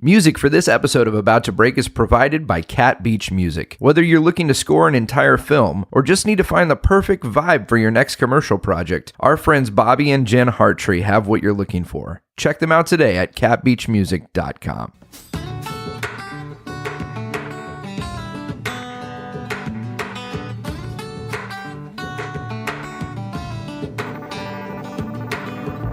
Music for this episode of About to Break is provided by Cat Beach Music. Whether you're looking to score an entire film or just need to find the perfect vibe for your next commercial project, our friends Bobby and Jen Hartree have what you're looking for. Check them out today at catbeachmusic.com.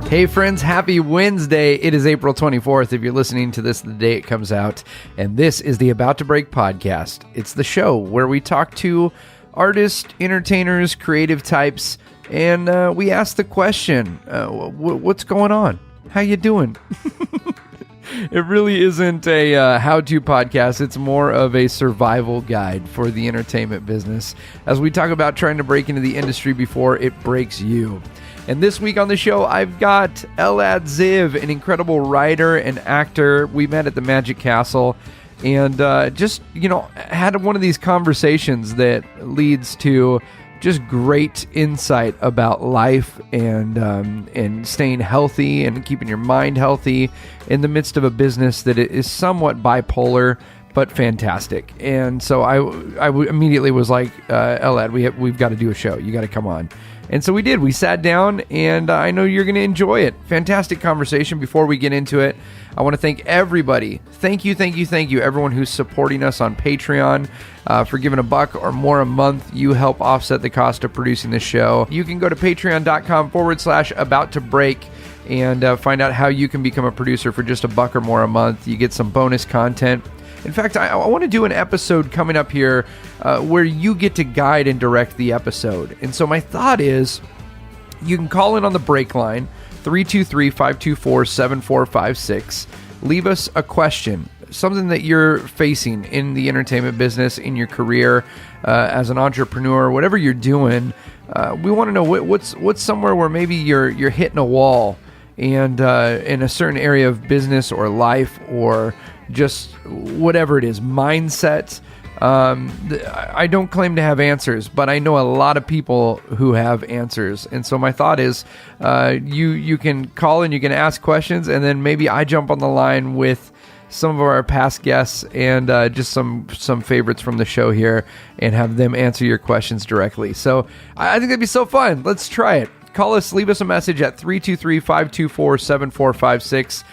Hey friends, happy Wednesday. It is April 24th. If you're listening to this the day it comes out, and this is the About to Break podcast. It's the show where we talk to artists, entertainers, creative types, and we ask the question, what's going on? How you doing? It really isn't a how-to podcast. It's more of a survival guide for the entertainment business as we talk about trying to break into the industry before it breaks you. And this week on the show, I've got Elad Ziv, an incredible writer and actor. We met at the Magic Castle and had one of these conversations that leads to just great insight about life and staying healthy and keeping your mind healthy in the midst of a business that is somewhat bipolar, but fantastic. And so I immediately was like, Elad, we've got to do a show. You got to come on. And so we did. We sat down, and I know you're going to enjoy it. Fantastic conversation. Before we get into it, I want to thank everybody. Thank you, everyone who's supporting us on Patreon. For giving $1 or more a month, you help offset the cost of producing this show. You can go to patreon.com/about-to-break and find out how you can become a producer for just $1 or more a month. You get some bonus content. In fact, I want to do an episode coming up here where you get to guide and direct the episode. And so my thought is you can call in on the break line, 323-524-7456. Leave us a question, something that you're facing in the entertainment business, in your career, as an entrepreneur, whatever you're doing. We want to know what's somewhere where maybe you're hitting a wall and in a certain area of business or life or just whatever it is, mindset. I don't claim to have answers, but I know a lot of people who have answers. And so my thought is you can call and you can ask questions, and then maybe I jump on the line with some of our past guests and just some favorites from the show here and have them answer your questions directly. So I think that'd be so fun. Let's try it. Call us, leave us a message at 323-524-7456.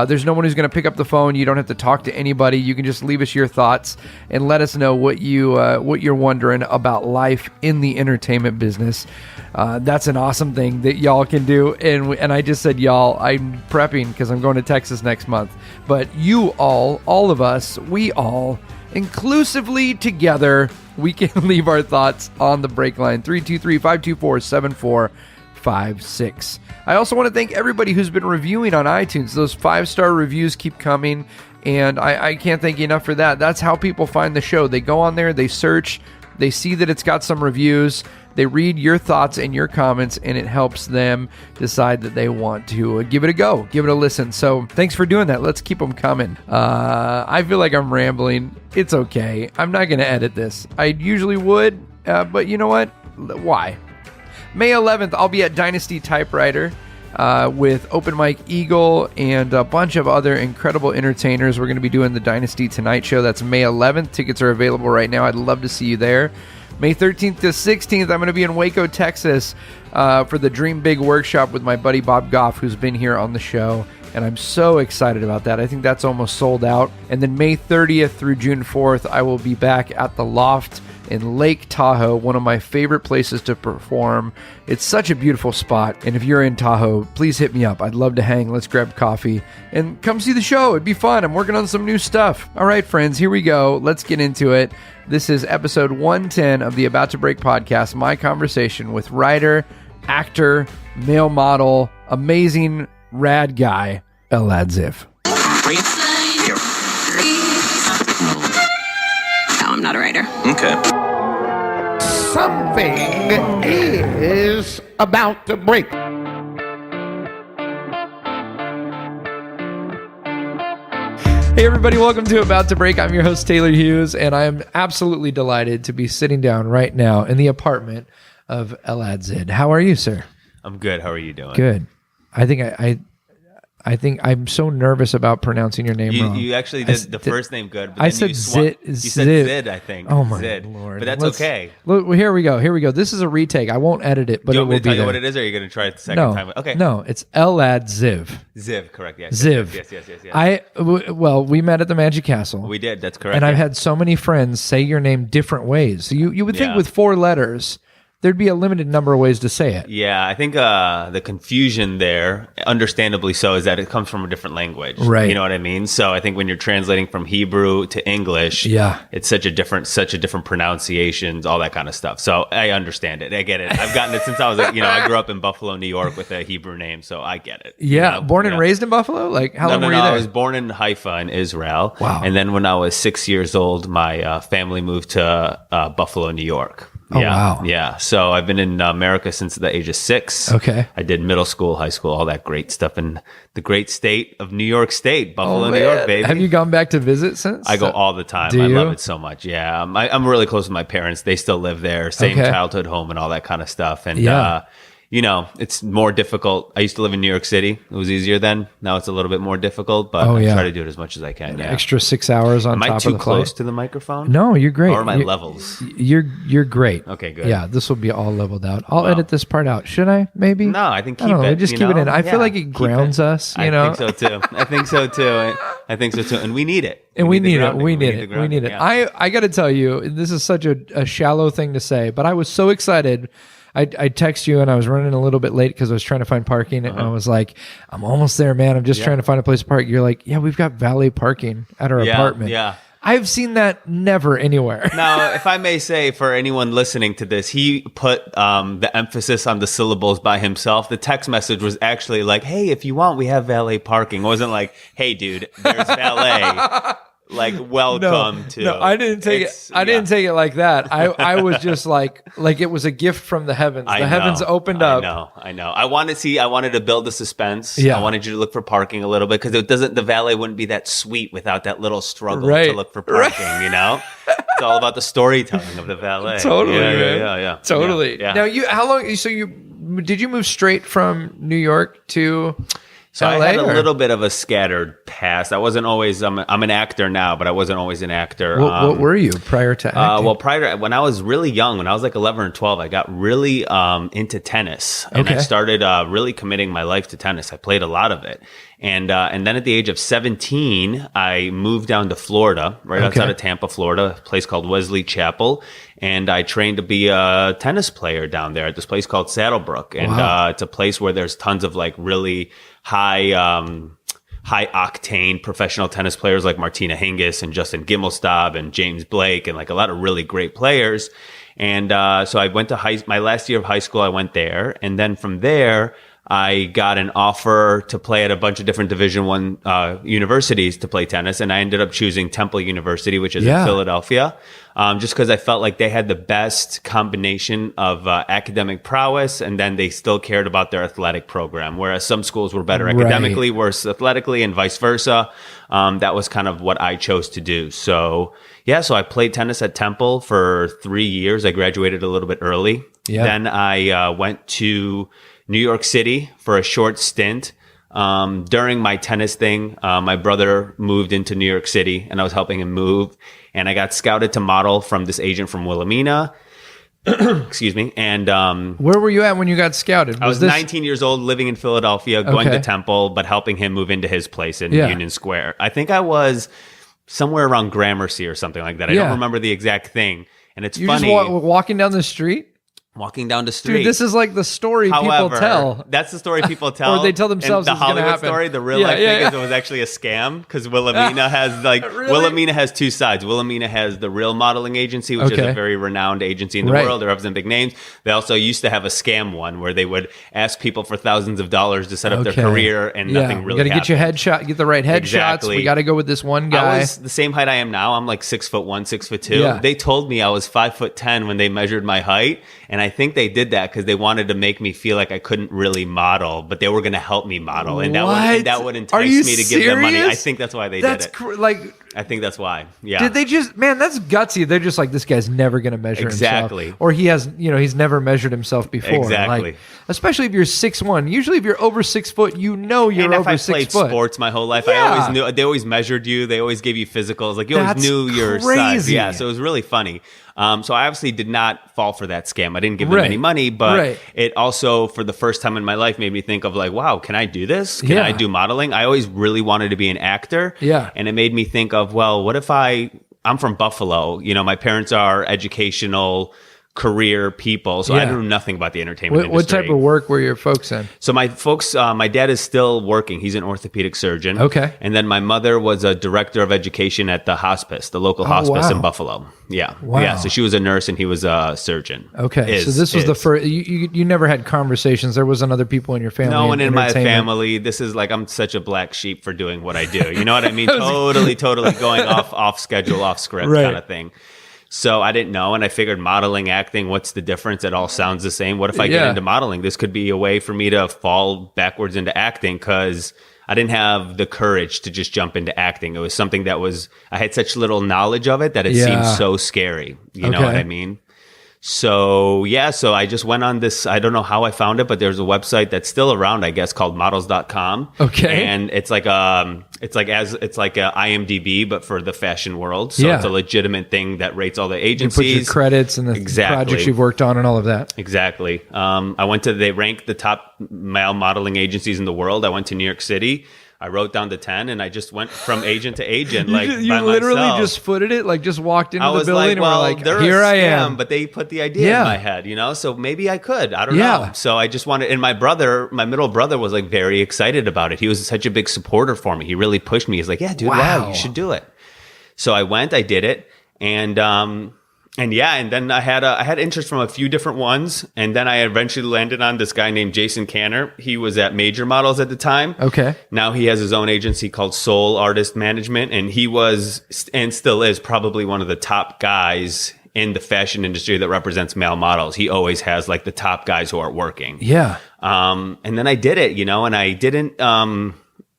There's no one who's going to pick up the phone. You don't have to talk to anybody. You can just leave us your thoughts and let us know what you're wondering about life in the entertainment business. That's an awesome thing that y'all can do. And I just said y'all. I'm prepping because I'm going to Texas next month. But you all of us, we all, inclusively together, we can leave our thoughts on the break line, 323-524-7456. I also want to thank everybody who's been reviewing on iTunes. Those 5-star reviews keep coming, and I can't thank you enough for that. That's how people find the show. They go on there, they search, they see that it's got some reviews, they read your thoughts and your comments, and it helps them decide that they want to give it a go, give it a listen. So thanks for doing that. Let's keep them coming. I feel like I'm rambling. It's okay. I'm not going to edit this. I usually would, but you know what? Why? May 11th, I'll be at Dynasty Typewriter with Open Mike Eagle and a bunch of other incredible entertainers. We're going to be doing the Dynasty Tonight Show. That's May 11th. Tickets are available right now. I'd love to see you there. May 13th to 16th, I'm going to be in Waco, Texas for the Dream Big Workshop with my buddy Bob Goff, who's been here on the show. And I'm so excited about that. I think that's almost sold out. And then May 30th through June 4th, I will be back at the Loft in Lake Tahoe, one of my favorite places to perform. It's such a beautiful spot, and if you're in Tahoe, please hit me up. I'd love to hang. Let's grab coffee and come see the show. It'd be fun. I'm working on some new stuff. All right, friends, here we go. Let's get into it. This is episode 110 of the About to Break podcast, my conversation with writer, actor, male model, amazing, rad guy, Elad Ziv. No, I'm not a writer. Okay. Something is about to break. Hey everybody, welcome to About to Break. I'm your host Taylor Hughes, and I am absolutely delighted to be sitting down right now in the apartment of Elad Ziv. How are you, sir? I'm good. How are you doing? Good. I think I I think I'm so nervous about pronouncing your name wrong. You actually did the first name good. But I then said you Zid. You said Zid, I think. Oh my Zid. Lord! But that's okay. Look, well, here we go. This is a retake. I won't edit it, but Do you it want me will to tell be you there. what it is, or are you going to try it the second time? Okay. No, it's Elad Ziv. Ziv, correct. Yes. Ziv. Yes. Well, we met at the Magic Castle. We did. That's correct. And I've had so many friends say your name different ways. So you would think with 4 letters, there'd be a limited number of ways to say it. Yeah, I think the confusion there, understandably so, is that it comes from a different language. Right. You know what I mean? So I think when you're translating from Hebrew to English, it's such a different pronunciations, all that kind of stuff. So I understand it. I get it. I've gotten it since I was, I grew up in Buffalo, New York with a Hebrew name, so I get it. Yeah. Born and raised in Buffalo? Like, how long were you there? I was born in Haifa in Israel. Wow. And then when I was 6 years old, my family moved to Buffalo, New York. Oh, wow. Yeah. So I've been in America since the age of 6. Okay. I did middle school, high school, all that great stuff in the great state of New York State, Buffalo, New York, baby. Have you gone back to visit since? I go all the time. Do I you? love it so much. Yeah. I'm really close with my parents. They still live there. Same childhood home and all that kind of stuff. And, it's more difficult. I used to live in New York City. It was easier then. Now it's a little bit more difficult, but I try to do it as much as I can. Yeah. Extra 6 hours on top of the flight. Am I too close to the microphone? No, you're great. Or are my levels? You're great. Okay, good. Yeah, this will be all leveled out. I'll edit this part out. Should I? Maybe? No, I think keep it. it. Just keep it in. I feel like it grounds us. I think so too. I think so too. And we need it. We need it. I got to tell you, this is such a shallow thing to say, but I was so excited. I text you and I was running a little bit late because I was trying to find parking and I was like, I'm almost there, man. I'm just trying to find a place to park. You're like, yeah, we've got valet parking at our apartment. Yeah. I've seen that never anywhere. Now, if I may say, for anyone listening to this, he put the emphasis on the syllables by himself. The text message was actually like, hey, if you want, we have valet parking. It wasn't like, hey, dude, there's valet. Like, welcome to. No, I didn't take it. I didn't take it like that. I was just like it was a gift from the heavens. The heavens opened up. I know. I wanted to build the suspense. Yeah. I wanted you to look for parking a little bit because the valet wouldn't be that sweet without that little struggle to look for parking, you know? It's all about the storytelling of the valet. Totally. Yeah. Totally. Yeah. Now, how long, did you move straight from New York to So LA, I had a little bit of a scattered past. I wasn't always. I'm an actor now, but I wasn't always an actor. What were you prior to acting? When I was really young, when I was like 11 or 12, I got really into tennis, and I started really committing my life to tennis. I played a lot of it, and then at the age of 17, I moved down to Florida, right outside of Tampa, Florida, a place called Wesley Chapel, and I trained to be a tennis player down there at this place called Saddlebrook, and it's a place where there's tons of like really high octane professional tennis players like Martina Hingis and Justin Gimelstob and James Blake and like a lot of really great players. And so I went to my last year of high school. I went there, and then from there I got an offer to play at a bunch of different Division I universities to play tennis, and I ended up choosing Temple University, which is in Philadelphia, just because I felt like they had the best combination of academic prowess, and then they still cared about their athletic program, whereas some schools were better academically, worse athletically, and vice versa. That was kind of what I chose to do. So I played tennis at Temple for 3 years. I graduated a little bit early. Yeah. Then I went to New York City for a short stint. During my tennis thing, my brother moved into New York City, and I was helping him move. And I got scouted to model from this agent from Wilhelmina. Excuse me. And where were you at when you got scouted? I was 19 years old, living in Philadelphia, going to Temple, but helping him move into his place in Union Square. I think I was somewhere around Gramercy or something like that. I don't remember the exact thing. And it's funny. Just walking down the street? Walking down the street. Dude, this is like the story people tell. That's the story people tell. Or they tell themselves and it's the Hollywood happen. Story, the real life thing is it was actually a scam because Wilhelmina has really? Wilhelmina has two sides. Wilhelmina has the real modeling agency, which is a very renowned agency in the world. They're representing big names. They also used to have a scam one where they would ask people for thousands of dollars to set up their career, and nothing really happened. You got to get your headshot, get the right headshots. We got to go with this one guy. I was the same height I am now. I'm like 6'1", 6'2". They told me I was 5'10" when they measured my height, and I think they did that because they wanted to make me feel like I couldn't really model, but they were going to help me model, and that would entice me to give them money. I think that's why they did it. I think that's why. Yeah. Did they just, man, that's gutsy. They're just like, this guy's never going to measure himself. Or he's never measured himself before. Exactly. Like, especially if you're 6'1". Usually if you're over 6 foot, you're over 6 foot. And if I played sports my whole life, I always knew, they always measured you. They always gave you physicals. Like you always knew your size. Yeah. So it was really funny. So I obviously did not fall for that scam. I didn't give them any money, but it also, for the first time in my life, made me think of like, wow, can I do this? Can I do modeling? I always really wanted to be an actor. Yeah. And it made me think of, well, what if I'm from Buffalo. You know, my parents are educational career people, so I knew nothing about the entertainment industry. What type of work were your folks in? So my folks, my dad is still working. He's an orthopedic surgeon. Okay. And then my mother was a director of education at the hospice, the local hospice in Buffalo. Yeah. Wow. Yeah. So she was a nurse and he was a surgeon. Okay. So this was the first, you never had conversations. There wasn't other people in your family. No one in my family. This is like, I'm such a black sheep for doing what I do. You know what I mean? totally going off schedule, off script kind of thing. So I didn't know, and I figured modeling, acting, what's the difference? It all sounds the same. What if I get into modeling? This could be a way for me to fall backwards into acting because I didn't have the courage to just jump into acting. It was something that I had such little knowledge of it that it seemed so scary. You know what I mean? So I just went on this, I don't know how I found it, but there's a website that's still around, I guess, called models.com. Okay. And it's like a IMDb, but for the fashion world. So it's a legitimate thing that rates all the agencies. You put your credits and the projects you've worked on and all of that. Exactly. They ranked the top male modeling agencies in the world. I went to New York City. I wrote down to 10 and I just went from agent to agent, like you literally just footed it, like just walked into the building and were like, here I am. But they put the idea in my head, so maybe I could. I don't know. So I just wanted, and my middle brother was like very excited about it. He was such a big supporter for me. He really pushed me. He's like, yeah, dude, wow, you should do it. So I went, I did it. And then I had interest from a few different ones, and then I eventually landed on this guy named Jason Canner. He was at Major Models at the time. Okay. Now he has his own agency called Soul Artist Management, and he was and still is probably one of the top guys in the fashion industry that represents male models. He always has like the top guys who are working. Yeah. And then I did it, and I didn't.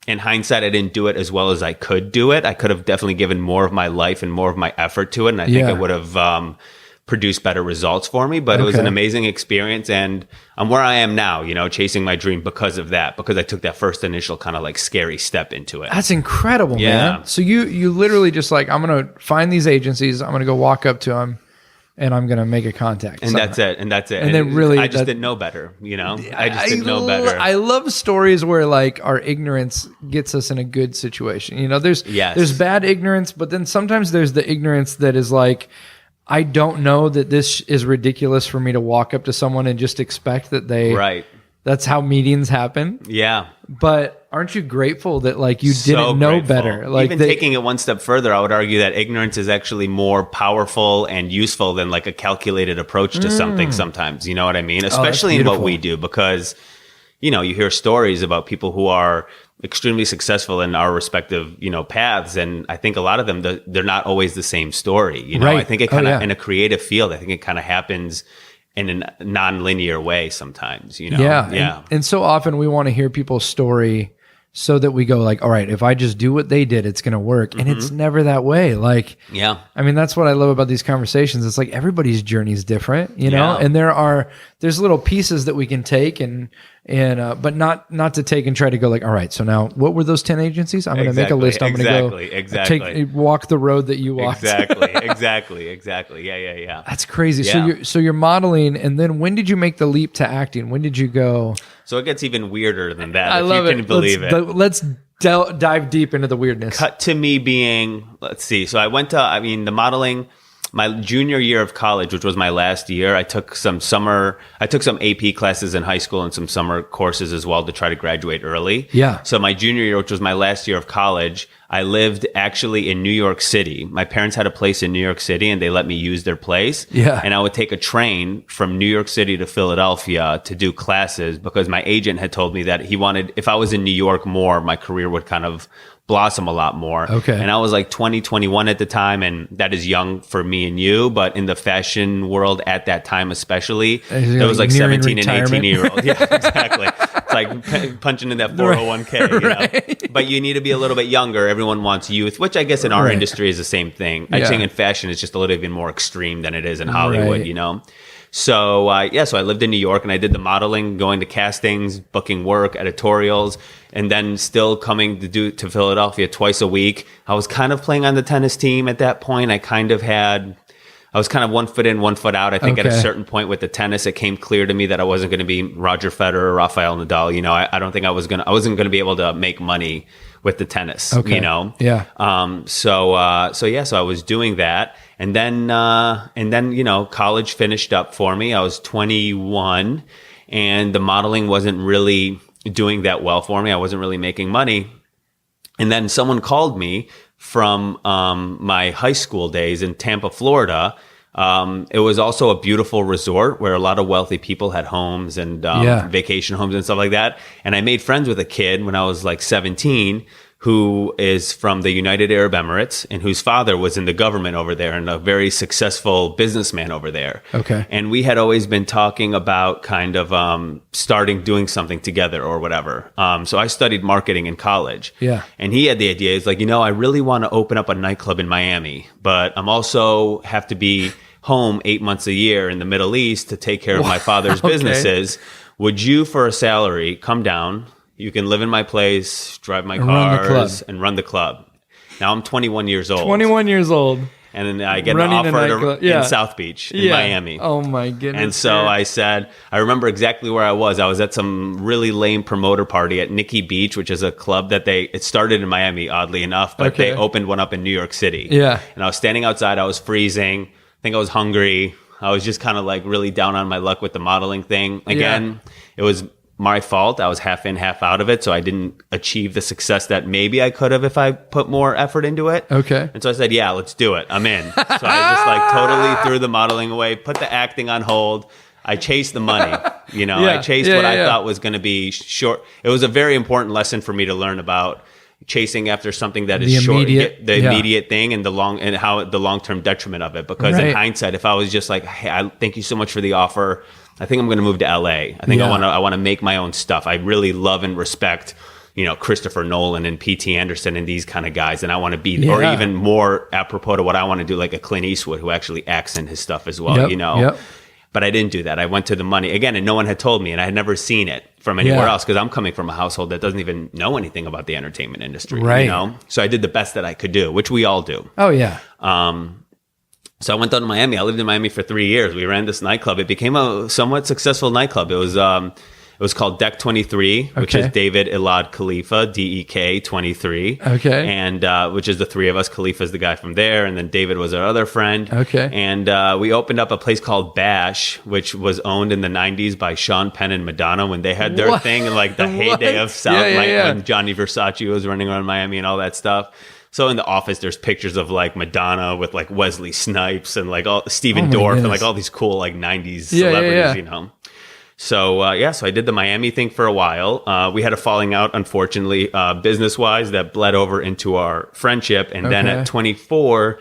In hindsight, I didn't do it as well as I could do it. I could have definitely given more of my life and more of my effort to it. And I think it would have produced better results for me. But it was an amazing experience. And I'm where I am now, chasing my dream because of that, because I took that first initial kind of like scary step into it. That's incredible, man. So you literally just like, I'm going to find these agencies. I'm going to go walk up to them. And I'm going to make a contact. And that's it. And then really, I just didn't know better, I just didn't know better. I love stories where like our ignorance gets us in a good situation. There's bad ignorance, but then sometimes there's the ignorance that is like, I don't know that this is ridiculous for me to walk up to someone and just expect that that's how meetings happen. Yeah. But aren't you grateful that like you didn't know better? Like even taking it one step further, I would argue that ignorance is actually more powerful and useful than like a calculated approach to something sometimes. You know what I mean? Especially in what we do, because, you hear stories about people who are extremely successful in our respective, paths. And I think a lot of them, they're not always the same story. I think it kind of, in a creative field, I think it kind of happens in a non-linear way sometimes, Yeah. And so often we want to hear people's story so that we go like, all right, if I just do what they did, it's going to work. And it's never that way. Like, I mean, that's what I love about these conversations. It's like everybody's journey is different, and there's little pieces that we can take but not to take and try to go like, all right, so now what were those 10 agencies? I'm going to make a list. I'm going to go walk the road that you walked. Exactly. Yeah. That's crazy. Yeah. So you're modeling. And then when did you make the leap to acting? When did you go? So it gets even weirder than that. I love it. Can believe it. Let's dive deep into the weirdness. Cut to me being, let's see. So I went to, the modeling, my junior year of college, which was my last year. I took some AP classes in high school and some summer courses as well to try to graduate early. Yeah. So my junior year, which was my last year of college, I lived actually in New York City. My parents had a place in New York City and they let me use their place. Yeah. And I would take a train from New York City to Philadelphia to do classes because my agent had told me that he wanted, if I was in New York more, my career would kind of blossom a lot more. Okay. And I was like 20, 21 at the time. And that is young for me and you. But in the fashion world at that time, especially, there was like nearing 17 retirement. and 18-year-olds. Yeah, exactly. It's like punching in that 401k, you know? Right. But you need to be a little bit younger. Everyone wants youth, which I guess in our Right. industry is the same thing. I Yeah. think in fashion, it's just a little even more extreme than it is in Hollywood, Right. you know? So, so I lived in New York and I did the modeling, going to castings, booking work, editorials, and then still coming to Philadelphia twice a week. I was kind of playing on the tennis team at that point. I was kind of 1 foot in, 1 foot out. I think at a Okay. certain point with the tennis, it came clear to me that I wasn't going to be Roger Federer or Rafael Nadal. You know, I don't think I wasn't going to be able to make money with the tennis, Okay. you know? Yeah. So I was doing that. And then, you know, college finished up for me. I was 21 and the modeling wasn't really doing that well for me. I wasn't really making money. And then someone called me from my high school days in Tampa, Florida. It was also a beautiful resort where a lot of wealthy people had homes and vacation homes and stuff like that. And I made friends with a kid when I was like 17 who is from the United Arab Emirates and whose father was in the government over there and a very successful businessman over there. Okay. And we had always been talking about kind of doing something together or whatever. So I studied marketing in college. Yeah. And he had the idea. He's like, you know, I really want to open up a nightclub in Miami, but I'm also have to be home 8 months a year in the Middle East to take care of my father's Okay. businesses. Would you, for a salary, come down? You can live in my place, drive my And run the cars, club. and run the club. Now I'm 21 years old. 21 years old. And then I get an Running a offer nightclub. Yeah. in South Beach, in Miami. Oh my goodness. And so I said, I remember exactly where I was. I was at some really lame promoter party at Nikki Beach, which is a club that it started in Miami, oddly enough, but Okay. they opened one up in New York City. Yeah. And I was standing outside. I was freezing. I think I was hungry. I was just kind of like really down on my luck with the modeling thing. Again, It was my fault. I was half in, half out of it. So I didn't achieve the success that maybe I could have if I put more effort into it. Okay. And so I said, yeah, let's do it. I'm in. So I just like totally threw the modeling away, put the acting on hold. I chased the money, you know, Yeah. I chased Yeah, what yeah, I yeah. thought was going to be short. It was a very important lesson for me to learn about chasing after something that is The short, immediate- the yeah. immediate thing and the long-term detriment of it. Because in Right. hindsight, if I was just like, hey, thank you so much for the offer. I think I'm going to move to LA. I think Yeah. I want to make my own stuff. I really love and respect, you know, Christopher Nolan and P.T. Anderson and these kind of guys. And I want to be, or Yeah. even more apropos to what I want to do, like a Clint Eastwood who actually acts in his stuff as well, Yep, you know? yep. But I didn't do that. I went to the money again, and no one had told me, and I had never seen it from anywhere Yeah. else because I'm coming from a household that doesn't even know anything about the entertainment industry, Right. you know? So I did the best that I could do, which we all do. Oh yeah. So I went down to Miami. I lived in Miami for 3 years. We ran this nightclub. It became a somewhat successful nightclub. It was called Deck 23, which Okay. is David, Elad, Khalifa, DEK 23. Okay. And which is the three of us. Khalifa's the guy from there, and then David was our other friend. Okay. And we opened up a place called Bash, which was owned in the 90s by Sean Penn and Madonna when they had their What? thing in like the heyday What? of South, Yeah, yeah, like yeah. when Johnny Versace was running around Miami and all that stuff. So in the office, there's pictures of like Madonna with like Wesley Snipes and like all Steven Oh my Dorff and goodness. like all these cool like 90s Yeah, yeah, celebrities, yeah. you know. So so I did the Miami thing for a while. We had a falling out, unfortunately, business wise, that bled over into our friendship. And then Okay. at 24,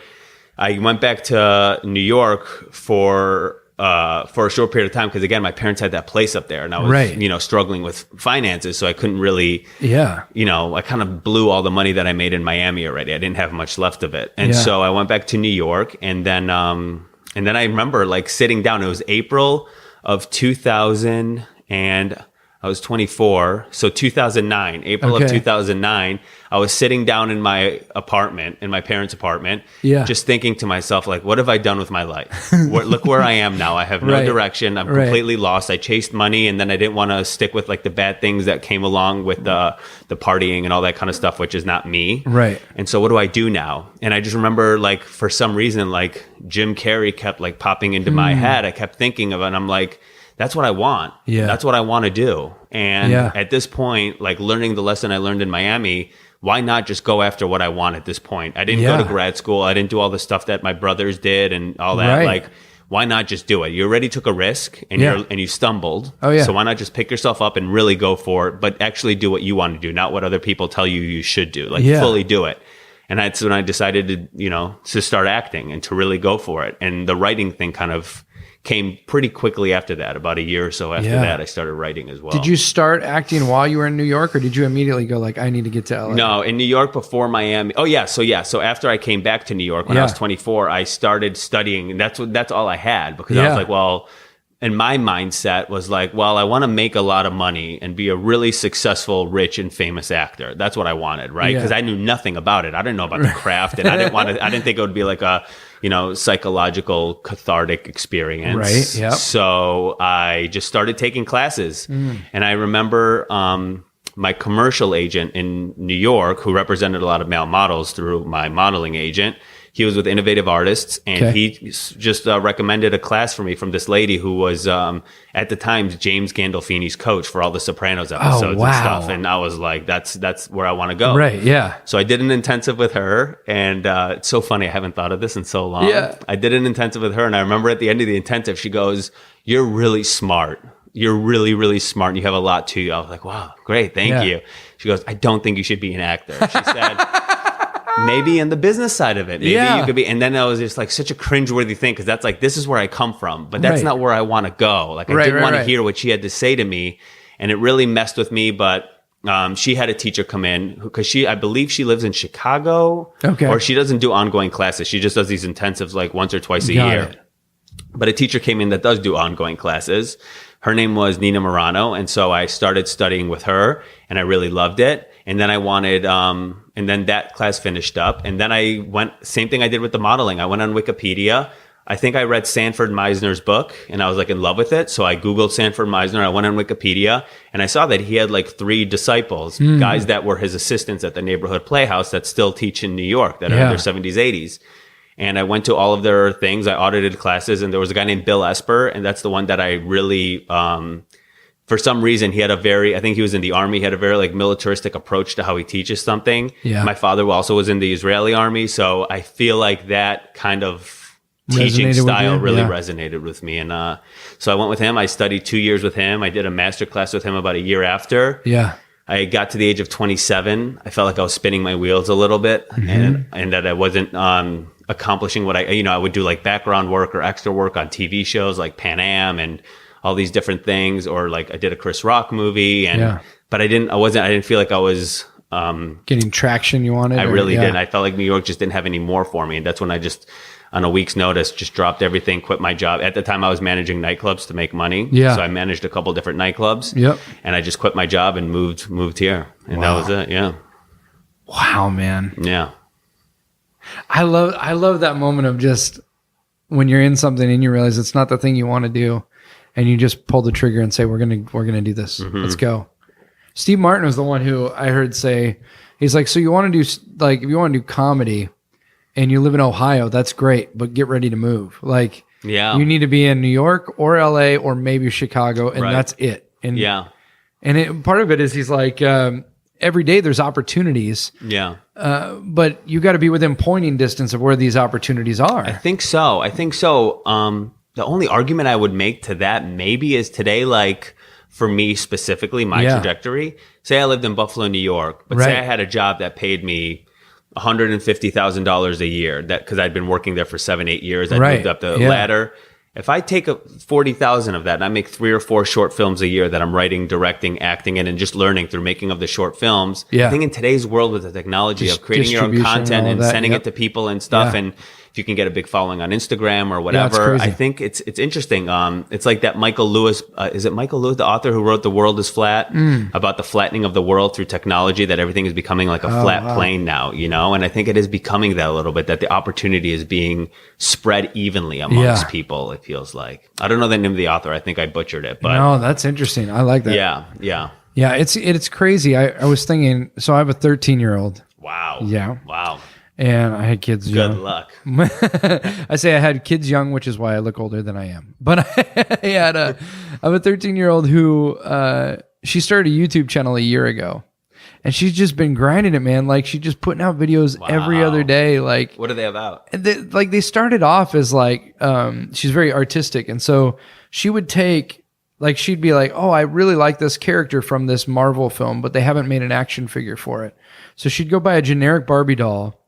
I went back to New York for a short period of time because again, my parents had that place up there, and I was Right. you know struggling with finances, so I couldn't really. Yeah. You know, I kind of blew all the money that I made in Miami already. I didn't have much left of it. And Yeah. so I went back to New York, and then I remember like sitting down. It was April of 2000 and I was 24. So 2009, April of Okay. 2009, I was sitting down in my apartment, in my parents' apartment, Yeah. just thinking to myself, like, what have I done with my life? Look where I am now. I have no Right. direction. I'm Right. completely lost. I chased money, and then I didn't want to stick with like the bad things that came along with the partying and all that kind of stuff, which is not me. Right. And so what do I do now? And I just remember like for some reason, like Jim Carrey kept like popping into my head. I kept thinking of it, and I'm like, that's what I want. Yeah. That's what I want to do. And Yeah. at this point, like learning the lesson I learned in Miami why not just go after what I want at this point? I didn't go to grad school. I didn't do all the stuff that my brothers did and all that. Right. Like, why not just do it? You already took a risk and you stumbled. Oh, yeah. So why not just pick yourself up and really go for it, but actually do what you want to do, not what other people tell you should do. Like fully do it. And that's when I decided to start acting and to really go for it. And the writing thing kind of came pretty quickly after that. About a year or so after that, I started writing as well. Did you start acting while you were in New York, or did you immediately go like, I need to get to LA? No, in New York before Miami. Oh yeah. So after I came back to New York when I was 24, I started studying, and that's all I had, because I was like, well, and my mindset was like, well, I want to make a lot of money and be a really successful, rich, and famous actor. That's what I wanted, right? Because I knew nothing about it. I didn't know about the craft, and I didn't think it would be like a, psychological cathartic experience. Right. Yep. So I just started taking classes. And I remember my commercial agent in New York, who represented a lot of male models through my modeling agent, he was with Innovative Artists, and he just recommended a class for me from this lady who was, at the time, James Gandolfini's coach for all the Sopranos episodes and stuff. And I was like, that's where I want to go. Right, yeah. So I did an intensive with her, and it's so funny. I haven't thought of this in so long. Yeah. I did an intensive with her, and I remember at the end of the intensive, she goes, "You're really smart. You're really, really smart, and you have a lot to you." I was like, wow, great, thank you. She goes, "I don't think you should be an actor." She said, maybe in the business side of it. Maybe you could be. And then that was just like such a cringeworthy thing, because that's like, this is where I come from, but that's not where I want to go. Like, I didn't want to hear what she had to say to me, and it really messed with me. But she had a teacher come in, because I believe she lives in Chicago, or she doesn't do ongoing classes. She just does these intensives like once or twice a year. But a teacher came in that does do ongoing classes. Her name was Nina Morano. And so I started studying with her, and I really loved it. And then I wanted, and then that class finished up. And then I went, same thing I did with the modeling. I went on Wikipedia. I think I read Sanford Meisner's book, and I was like in love with it. So I Googled Sanford Meisner. I went on Wikipedia, and I saw that he had like 3 disciples, guys that were his assistants at the neighborhood playhouse that still teach in New York, that are in their 70s, 80s. And I went to all of their things. I audited classes, and there was a guy named Bill Esper, and that's the one that I really, for some reason, he had I think he was in the army. He had a very like militaristic approach to how he teaches something. Yeah. My father also was in the Israeli army. So I feel like that kind of teaching style really resonated with me. And so I went with him. I studied 2 years with him. I did a master class with him about a year after. Yeah. I got to the age of 27. I felt like I was spinning my wheels a little bit, and that I wasn't accomplishing what I would do, like background work or extra work on TV shows like Pan Am and all these different things, or like I did a Chris Rock movie, but I didn't feel like I was getting traction you wanted. I really didn't. I felt like New York just didn't have any more for me, and that's when I just, on a week's notice, just dropped everything, quit my job. At the time, I was managing nightclubs to make money. Yeah. So I managed a couple different nightclubs. Yep. And I just quit my job and moved here. And that was it. Yeah. Wow, man. Yeah. I love that moment of just when you're in something and you realize it's not the thing you want to do, and you just pull the trigger and say, we're gonna do this. Let's go. Steve Martin was the one who I heard say, he's like, so you want to do, like, if you want to do comedy and you live in Ohio, that's great, but get ready to move. Like, you need to be in New York or LA or maybe Chicago, and that's it. And part of it is he's like, every day there's opportunities. Yeah. But you got to be within pointing distance of where these opportunities are. I think so. The only argument I would make to that maybe is today, like, for me specifically, my trajectory. Say I lived in Buffalo, New York, but say I had a job that paid me $150,000 a year, that because I'd been working there for 7-8 years. I moved up the ladder. If I take 40,000 of that and I make 3 or 4 short films a year that I'm writing, directing, acting in, and just learning through making of the short films, I think in today's world with the technology of creating your own content and sending it to people and stuff, and if you can get a big following on Instagram or whatever, I think it's interesting. It's like that Michael Lewis, is it Michael Lewis, the author who wrote The World is Flat, about the flattening of the world through technology, that everything is becoming like a flat plane now, and I think it is becoming that a little bit, that the opportunity is being spread evenly amongst people, it feels like. I don't know the name of the author. I think I butchered it, but no, that's interesting. I like that. Yeah. It's crazy. I was thinking, so I have a 13-year-old. Wow. Yeah. Wow. And I had kids young. Good luck. I say I had kids young, which is why I look older than I am. But I have a 13-year-old who, she started a YouTube channel a year ago. and she's just been grinding it, man. Like she's just putting out videos every other day. Like what are they about? They started off as like she's very artistic, and so she would take like she'd be like, oh, I really like this character from this Marvel film, but they haven't made an action figure for it. So she'd go buy a generic Barbie doll,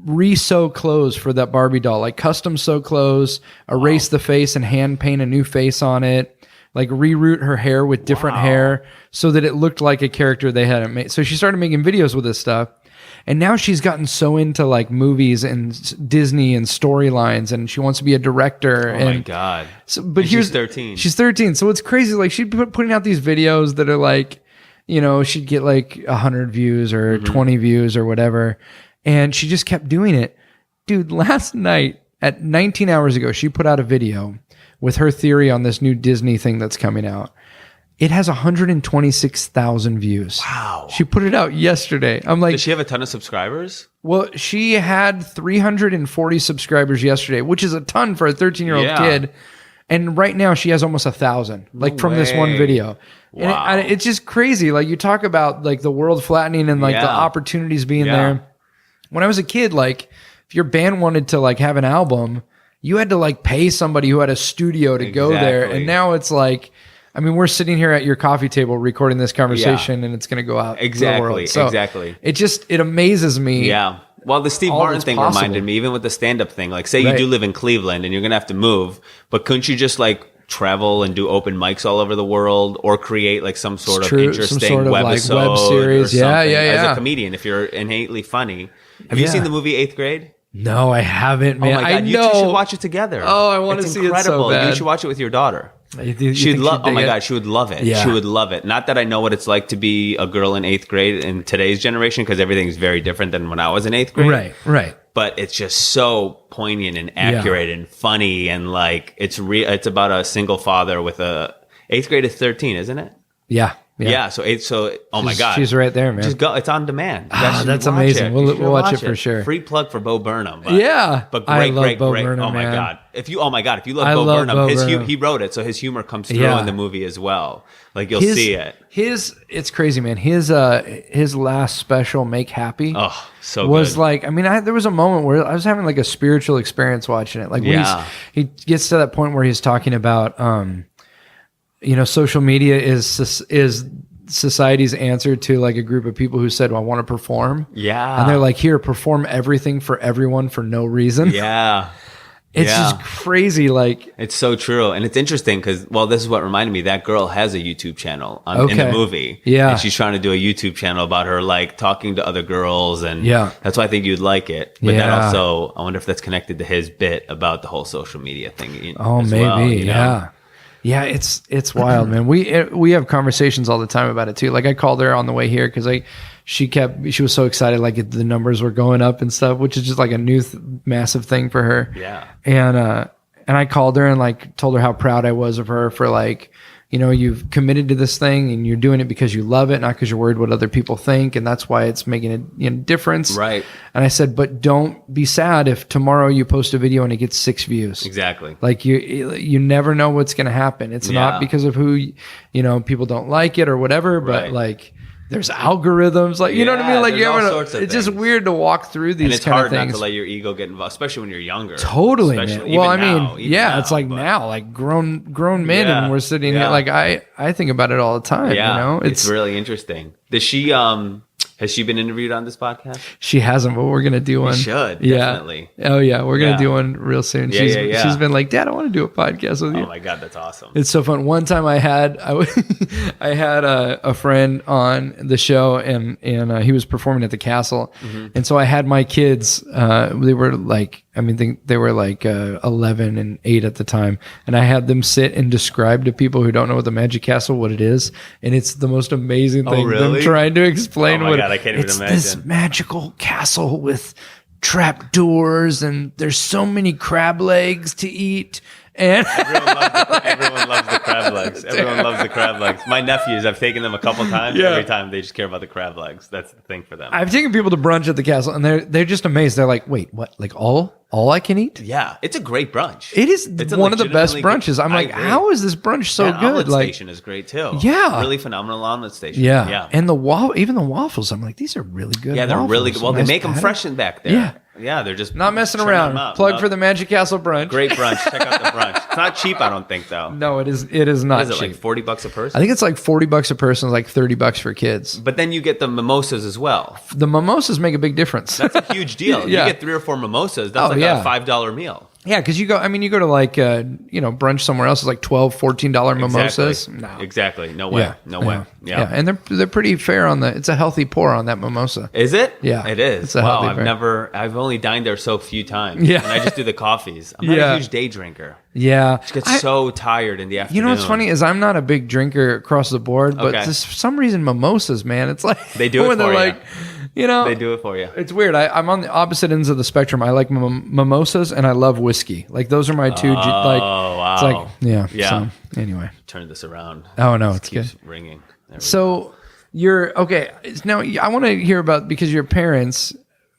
re-sew clothes for that Barbie doll, like custom sew clothes, erase the face and hand paint a new face on it. Like reroute her hair with different hair so that it looked like a character they hadn't made. So she started making videos with this stuff. And now she's gotten so into like movies and Disney and storylines, and she wants to be a director. Oh my God. So, but she's 13. She's 13. So it's crazy. Like she'd be putting out these videos that are like, you know, she'd get like 100 views or 20 views or whatever. And she just kept doing it. Dude, last night at 19 hours ago, she put out a video with her theory on this new Disney thing that's coming out. It has 126,000 views. Wow. She put it out yesterday. I'm like, does she have a ton of subscribers? Well, she had 340 subscribers yesterday, which is a ton for a 13-year-old kid. And right now she has almost 1,000, like from this one video. Wow. And it's just crazy. Like you talk about like the world flattening and like the opportunities being there. When I was a kid, like if your band wanted to like have an album, you had to like pay somebody who had a studio to go there. And now it's like, I mean, we're sitting here at your coffee table recording this conversation and it's going to go out. Exactly. To the world. So exactly. It amazes me. Yeah. Well, the Steve Martin thing reminded me, even with the stand-up thing, like say you do live in Cleveland and you're going to have to move, but couldn't you just like travel and do open mics all over the world or create like some sort of interesting webisode web series. Or something as a comedian if you're innately funny. Have you seen the movie 8th Grade? No, I haven't, man. Oh my God, you two should watch it together. Oh, I want to see it so bad. You should watch it with your daughter. She'd love. Oh my God, she would love it. Yeah. She would love it. Not that I know what it's like to be a girl in 8th grade in today's generation, because everything's very different than when I was in 8th grade. Right. But it's just so poignant and accurate and funny, and like it's about a single father with a 8th grade is 13, isn't it? Yeah. So oh my God, she's right there, man. Just go. It's on demand. That's amazing. We'll watch it for sure. Free plug for Bo Burnham. But great. Burnham, oh my man. God. If you love Bo Burnham, he wrote it, so his humor comes through in the movie as well. Like you'll see it. It's crazy, man. His last special, Make Happy, was good. Like, I mean, there was a moment where I was having like a spiritual experience watching it. Like when he gets to that point where he's talking about, social media is society's answer to like a group of people who said, well, I want to perform. Yeah. And they're like, here, perform everything for everyone for no reason. Yeah. It's just crazy. Like, it's so true. And it's interesting because, this is what reminded me. That girl has a YouTube channel in the movie. Yeah. And she's trying to do a YouTube channel about her, like, talking to other girls. And that's why I think you'd like it. But that also, I wonder if that's connected to his bit about the whole social media thing. Maybe. Well, Yeah, it's wild, man. We have conversations all the time about it too. Like I called her on the way here because she was so excited, like the numbers were going up and stuff, which is just like a new massive thing for her. Yeah. And I called her and like told her how proud I was of her for like, you've committed to this thing and you're doing it because you love it, not because you're worried what other people think, and that's why it's making a difference. Right. And I said, but don't be sad if tomorrow you post a video and it gets 6 views. Exactly. Like you never know what's going to happen. It's not because of who people don't like it or whatever, but like there's algorithms, like you know what I mean. Like it's just weird to walk through these kind of things. And it's hard not to let your ego get involved, especially when you're younger. Totally, man. Well, I mean, it's like now, like grown men, and we're sitting here. Like I think about it all the time. Yeah, it's really interesting. Does she has she been interviewed on this podcast? She hasn't, but we're gonna do one. You should definitely. Oh yeah, we're gonna do one real soon. She's been like, Dad, I want to do a podcast with you. Oh my God, that's awesome. It's so fun. One time I had a friend on the show, and he was performing at the castle, and so I had my kids. They were like, they were like 11 and 8 at the time, and I had them sit and describe to people who don't know what the Magic Castle what it is, and it's the most amazing thing. Oh, really? Them trying to explain what. God, I can't even imagine. This magical castle with trap doors, and there's so many crab legs to eat. And everyone loves the crab legs. Everyone loves the crab legs. My nephews, I've taken them a couple times. Every time they just care about the crab legs. That's the thing for them. I've taken people to brunch at the castle, and they're just amazed. They're like, "Wait, what? Like all All I can eat? Yeah, it's a great brunch. It is It's a one of the best legitimately brunches. I'm I like, agree. how is this brunch so That good? omelet Like, station is great too. Yeah. Really phenomenal omelet station. yeah. Yeah. And even the waffles, I'm like, these are really good. Yeah, they're waffles. really good. Well, Nice they make them batter. fresh in back there. Yeah. Yeah, they're just Not messing churning around. them up. Plug No, for the Magic Castle brunch. great brunch. Check out the brunch. It's not cheap, I don't think, though. No, it is. It is not Is it cheap. like $40 a person? I think it's like $40 a person, like $30 for kids. But then you get the mimosas as well. The mimosas make a big difference. That's a huge deal. Yeah. You get 3 or 4 mimosas. That's Oh, like yeah. a $5 meal. Yeah, because you go to like brunch somewhere else is like $12, $14 mimosas. Exactly. No. Exactly. No way. No way. Yeah. And they're pretty fair on it's a healthy pour on that mimosa. Is it? Yeah. It is. It's a Wow. healthy I've only dined there so few times. Yeah. And I just do the coffees. I'm not Yeah. a huge day drinker. Yeah. I get so tired in the afternoon. You know what's funny is I'm not a big drinker across the board, but Okay. for some reason mimosas, man, it's like They do it when for they're you. like, They do it for you. It's weird. I'm on the opposite ends of the spectrum. I like mimosas and I love whiskey. Like those are my two. wow. It's like Yeah. So, anyway. Turn this around. Oh no, This it's good. keeps ringing. There we So you're okay. Now I want to hear about because your parents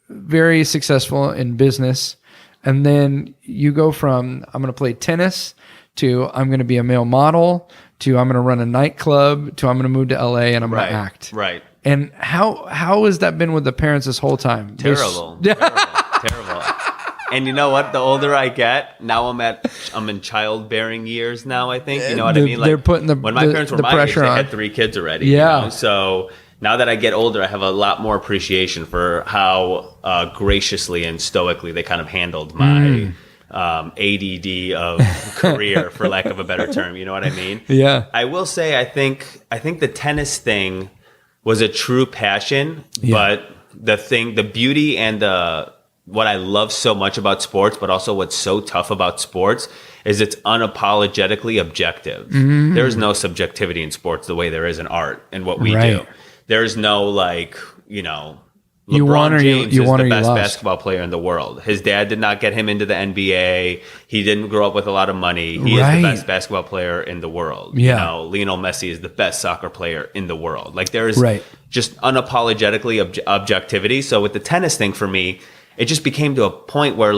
very successful in business, and then you go from I'm going to play tennis to I'm going to be a male model to I'm going to run a nightclub to I'm going to move to LA and I'm going Right. to act. Right. And how has that been with the parents this whole time? Terrible. Terrible. And you know what? The older I get, now I'm in childbearing years now, I think. You know what I mean? They're putting when my parents were the my age, pressure they on. had 3 kids already. Yeah. You know? So now that I get older, I have a lot more appreciation for how graciously and stoically they kind of handled my ADD of career, for lack of a better term. You know what I mean? Yeah. I will say, I think the tennis thing was a true passion, but the beauty and what I love so much about sports, but also what's so tough about sports is it's unapologetically objective. There's no subjectivity in sports the way there is in art and what we Right. do. There's no You LeBron won or you James is won the or you best lost. basketball player in the world. His dad did not get him into the NBA. He didn't grow up with a lot of money. He is Right. the best basketball player in the world. Yeah. You know, Lionel Messi is the best soccer player in the world. Like there's Right. just unapologetically objectivity. So with the tennis thing for me, it just became to a point where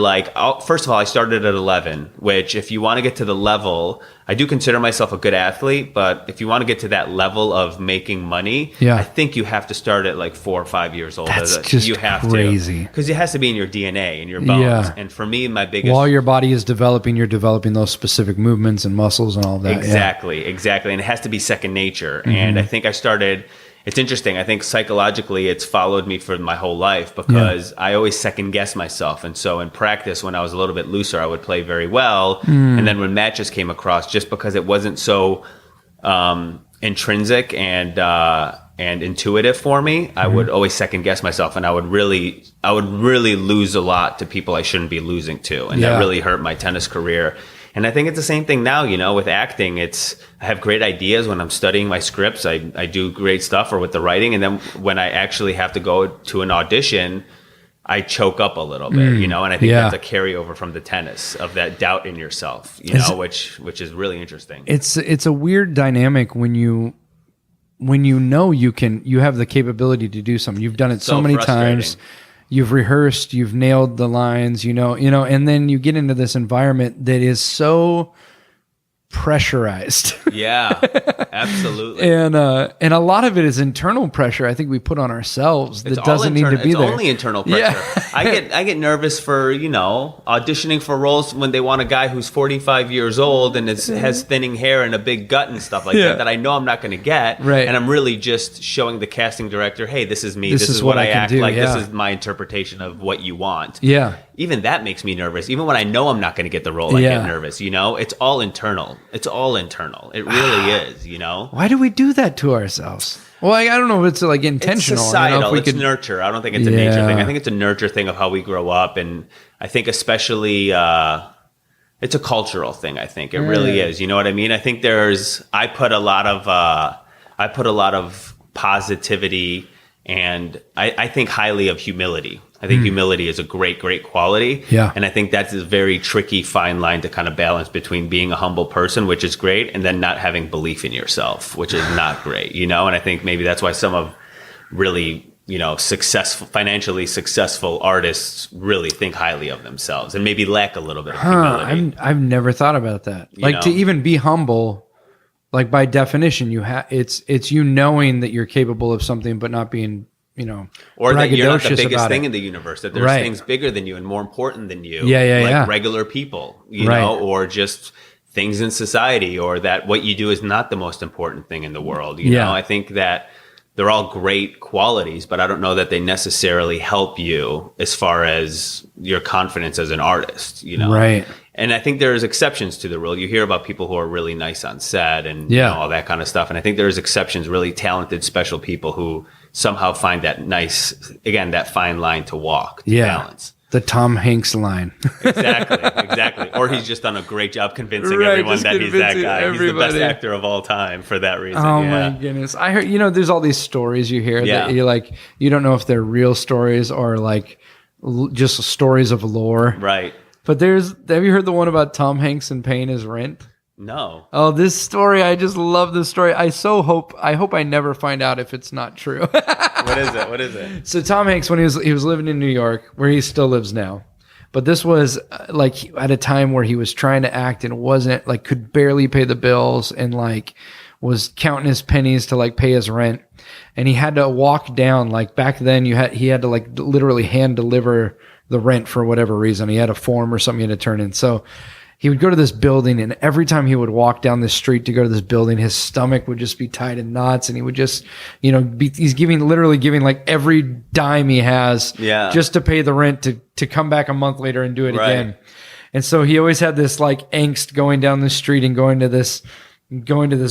first of all, I started at 11, which if you want to get to the level, I do consider myself a good athlete, but if you want to get to that level of making money, I think you have to start at like 4 or 5 years old. That's just you have crazy. Because it has to be in your DNA, in your bones. Yeah. And for me, my biggest... While your body is developing, you're developing those specific movements and muscles and all that. Exactly. And it has to be second nature. And I think I started... It's interesting. I think psychologically it's followed me for my whole life because I always second guess myself. And so in practice, when I was a little bit looser, I would play very well. And then when matches came across, just because it wasn't so intrinsic and intuitive for me, I would always second guess myself, and I would really lose a lot to people I shouldn't be losing to. And that really hurt my tennis career. And I think it's the same thing now, with acting. I have great ideas when I'm studying my scripts. I do great stuff or with the writing. And then when I actually have to go to an audition, I choke up a little bit, and I think that's a carryover from the tennis of that doubt in yourself, which is really interesting. It's a weird dynamic when you you have the capability to do something. You've done it so many times. You've rehearsed, you've nailed the lines, and then you get into this environment that is so pressurized. Yeah, absolutely. And a lot of it is internal pressure I think we put on ourselves that doesn't need to be there. It's only internal pressure. Yeah. I get nervous for, auditioning for roles when they want a guy who's 45 years old and has thinning hair and a big gut and stuff like that I know I'm not going to get. Right. And I'm really just showing the casting director, hey, this is me. This is what what I I can act do, like. yeah. This is my interpretation of what you want. Yeah. Even that makes me nervous. Even when I know I'm not going to get the role, I get nervous. It's all internal. It's all internal. It really is, Why do we do that to ourselves? Well, I don't know if it's like intentional. It's societal. If we It's nurture. I don't think it's a nature thing. I think it's a nurture thing of how we grow up. And I think especially it's a cultural thing, I think. It really is. You know what I mean? I think I put a lot of positivity and I think highly of humility. I think humility is a great, great quality. Yeah. And I think that's a very tricky fine line to kind of balance between being a humble person, which is great, and then not having belief in yourself, which is not great, And I think maybe that's why some of really financially successful artists really think highly of themselves and maybe lack a little bit of humility. I've never thought about that. To even be humble, like by definition, it's you knowing that you're capable of something, but not being, or that you're not the biggest thing it. in the universe, that there's things bigger than you and more important than you. Regular people, or just things in society, or that what you do is not the most important thing in the world. I think that they're all great qualities, but I don't know that they necessarily help you as far as your confidence as an artist, Right. And I think there's exceptions to the rule. You hear about people who are really nice on set and all that kind of stuff. And I think there's exceptions, really talented, special people who somehow find that nice, again, that fine line to walk, to balance. The Tom Hanks line. Exactly. Or he's just done a great job convincing everyone that he's that guy. He's the best actor of all time for that reason. Oh my goodness. I heard, there's all these stories you hear that you're like, you don't know if they're real stories or like just stories of lore. Right. But have you heard the one about Tom Hanks and paying his rent? No. Oh, this story, I just love this story. I hope I never find out if it's not true. What is it? So Tom Hanks, when he was living in New York, where he still lives now, but this was like at a time where he was trying to act and wasn't like, could barely pay the bills and like was counting his pennies to like pay his rent. And he had to walk down, like back then he had to like literally hand deliver the rent for whatever reason. He had a form or something he had to turn in. So he would go to this building, and every time he would walk down the street to go to this building, his stomach would just be tied in knots, and he would just, he's literally giving like every dime he has just to pay the rent to come back a month later and do it again. And so he always had this like angst going down the street and going to this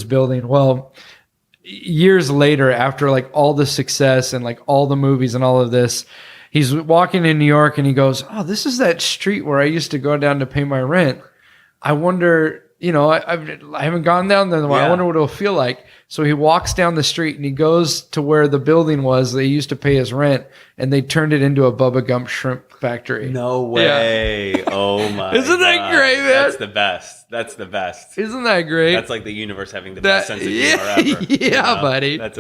building. Well, years later, after like all the success and like all the movies and all of this, he's walking in New York and he goes, "Oh, this is that street where I used to go down to pay my rent. I wonder, I haven't gone down there in a while. I wonder what it'll feel like." So he walks down the street and he goes to where the building was they used to pay his rent, and they turned it into a Bubba Gump shrimp factory. No way. Yeah. Oh my Isn't that great, man? That's the best. Isn't that great? That's like the universe having the best sense of humor ever. Yeah, buddy. That's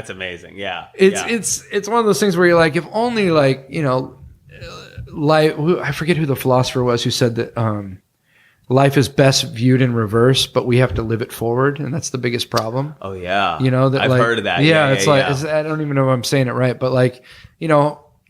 amazing. Yeah. It's one of those things where you're like, if only like, life, I forget who the philosopher was who said that life is best viewed in reverse, but we have to live it forward, and that's the biggest problem. Oh yeah, that I've heard of that. Yeah, it's I don't even know if I'm saying it right, but like,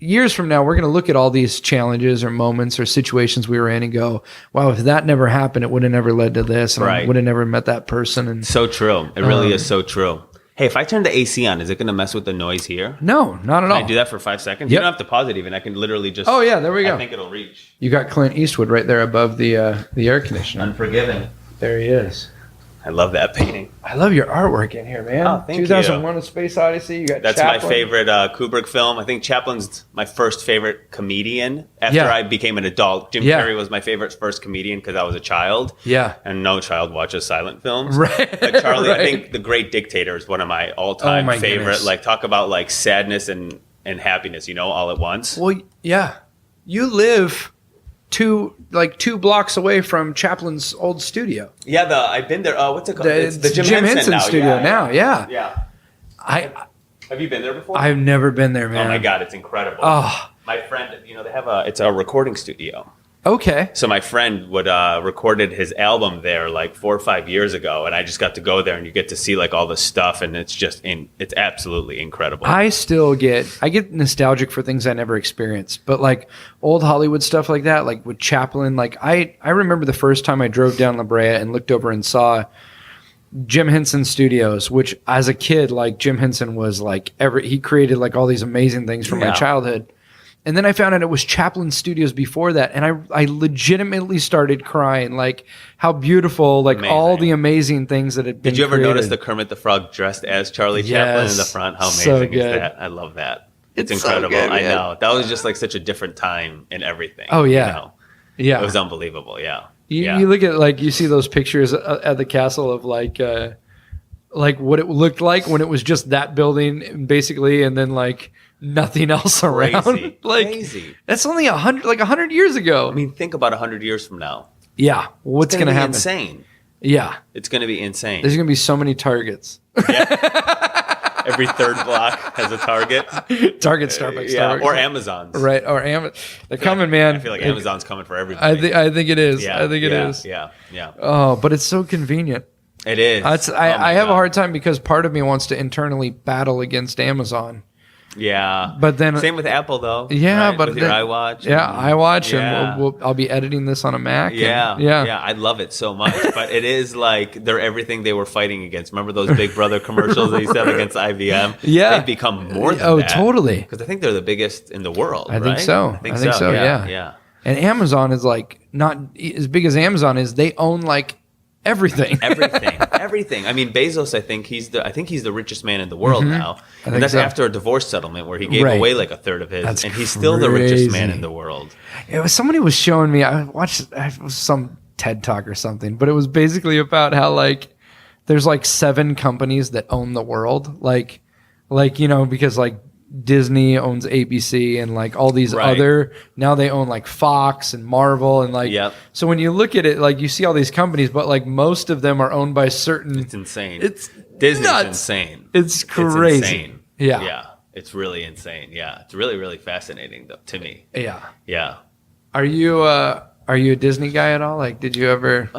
years from now, we're going to look at all these challenges or moments or situations we were in and go, "Wow, if that never happened, it would have never led to this, and I would have never met that person." And so true. It really is so true. Hey, if I turn the AC on, is it going to mess with the noise here? No, not at all. Can I do that for 5 seconds? Yep. You don't have to pause it even. I can literally just... Oh, yeah, there we go. I think it'll reach. You got Clint Eastwood right there above the air conditioner. Unforgiven. There he is. I love that painting. I love your artwork in here, man. Oh, thank 2001: A Space Odyssey. You got That's Chaplin. my favorite Kubrick film. I think Chaplin's my first favorite comedian after I became an adult. Jim Carrey was my favorite first comedian because I was a child. Yeah. And no child watches silent films. Right. But Charlie, I think The Great Dictator is one of my all-time favorite. Goodness. Like, talk about like sadness and happiness, all at once. Well, yeah. You live two blocks away from Chaplin's old studio. Yeah, I've been there. What's it called? It's the Jim Henson studio now. Yeah. Have you been there before? I've never been there, man. Oh my God, it's incredible. Oh. My friend, they have it's a recording studio. Okay. So my friend would recorded his album there like 4 or 5 years ago, and I just got to go there, and you get to see like all the stuff, and it's just it's absolutely incredible. I get nostalgic for things I never experienced, but like old Hollywood stuff like that, like with Chaplin, like I remember the first time I drove down La Brea and looked over and saw Jim Henson Studios, which as a kid, like Jim Henson was like he created like all these amazing things from my childhood. And then I found out it was Chaplin Studios before that, and I legitimately started crying, like how beautiful, like all the amazing things that had been Did you ever created. Notice the Kermit the Frog dressed as Charlie Chaplin in the front? How amazing is that? I love that. It's incredible. So good, I know. That was just like such a different time in everything. Oh, yeah. Yeah. It was unbelievable, yeah. You look at, like, you see those pictures at the castle of, like what it looked like when it was just that building, basically, and then, like, nothing else around. Crazy. That's only 100 years ago. I mean, think about 100 years from now. Yeah. What's going to happen? Insane. Yeah. It's going to be insane. There's going to be so many targets. Yeah. Every third block has a Target. Target, Starbucks, Yeah, Starbucks. or Amazon's. Right, or they're coming, man. I feel like Amazon's coming for everybody. I think it is. Yeah, I think it is. Yeah. Oh, but it's so convenient. It is. I have a hard time because part of me wants to internally battle against Amazon. Yeah, but then same with Apple though. Yeah, right? but with your then, iWatch. iWatch, Yeah. and I'll be editing this on a Mac. Yeah, and, yeah. I love it so much. But it is like they're everything they were fighting against. Remember those Big Brother commercials they said against IBM? Yeah, they've become more than that. Totally. Because I think they're the biggest in the world. I think so. I think so. Yeah. And Amazon is like not as big as Amazon is. They own like everything. Everything. I mean, Bezos, I think he's the richest man in the world now. And that's after a divorce settlement where he gave away like a third of his. That's and he's still the richest man in the world. It was somebody was showing me, it was some TED Talk or something, but it was basically about how like there's like 7 companies that own the world. Like, because like Disney owns ABC and like all these other, now they own like Fox and Marvel and like, so when you look at it, like you see all these companies, but like most of them are owned by certain. It's insane. It's Disney's nuts. Insane. It's crazy. It's insane. Yeah. Yeah. It's really insane. Yeah. It's really, really fascinating though, to me. Yeah. Yeah. Are you a Disney guy at all? Like, did you ever?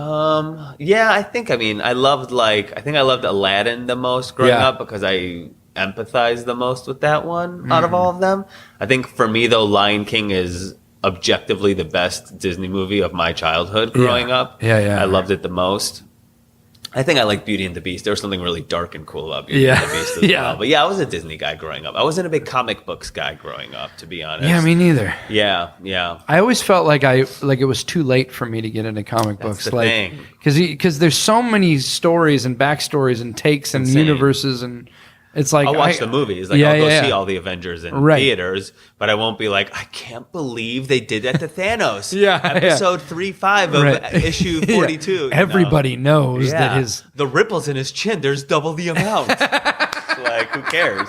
Yeah, I think I loved Aladdin the most growing up because I empathize the most with that one out of all of them. I think for me though, Lion King is objectively the best Disney movie of my childhood growing up. I loved it the most. I think I like Beauty and the Beast. There was something really dark and cool about Beauty and the Beast as well. But yeah, I was a Disney guy growing up. I wasn't a big comic books guy growing up, to be honest. Yeah, me neither. Yeah. I always felt like it was too late for me to get into comic books. The thing. Because there's so many stories and backstories and takes and universes and it's like I'll watch the movies. Like I'll go see all the Avengers in theaters, but I won't be like, I can't believe they did that to Thanos. Episode 3-5 of issue 42. Everybody knows that the ripples in his chin, there's double the amount. Like, who cares,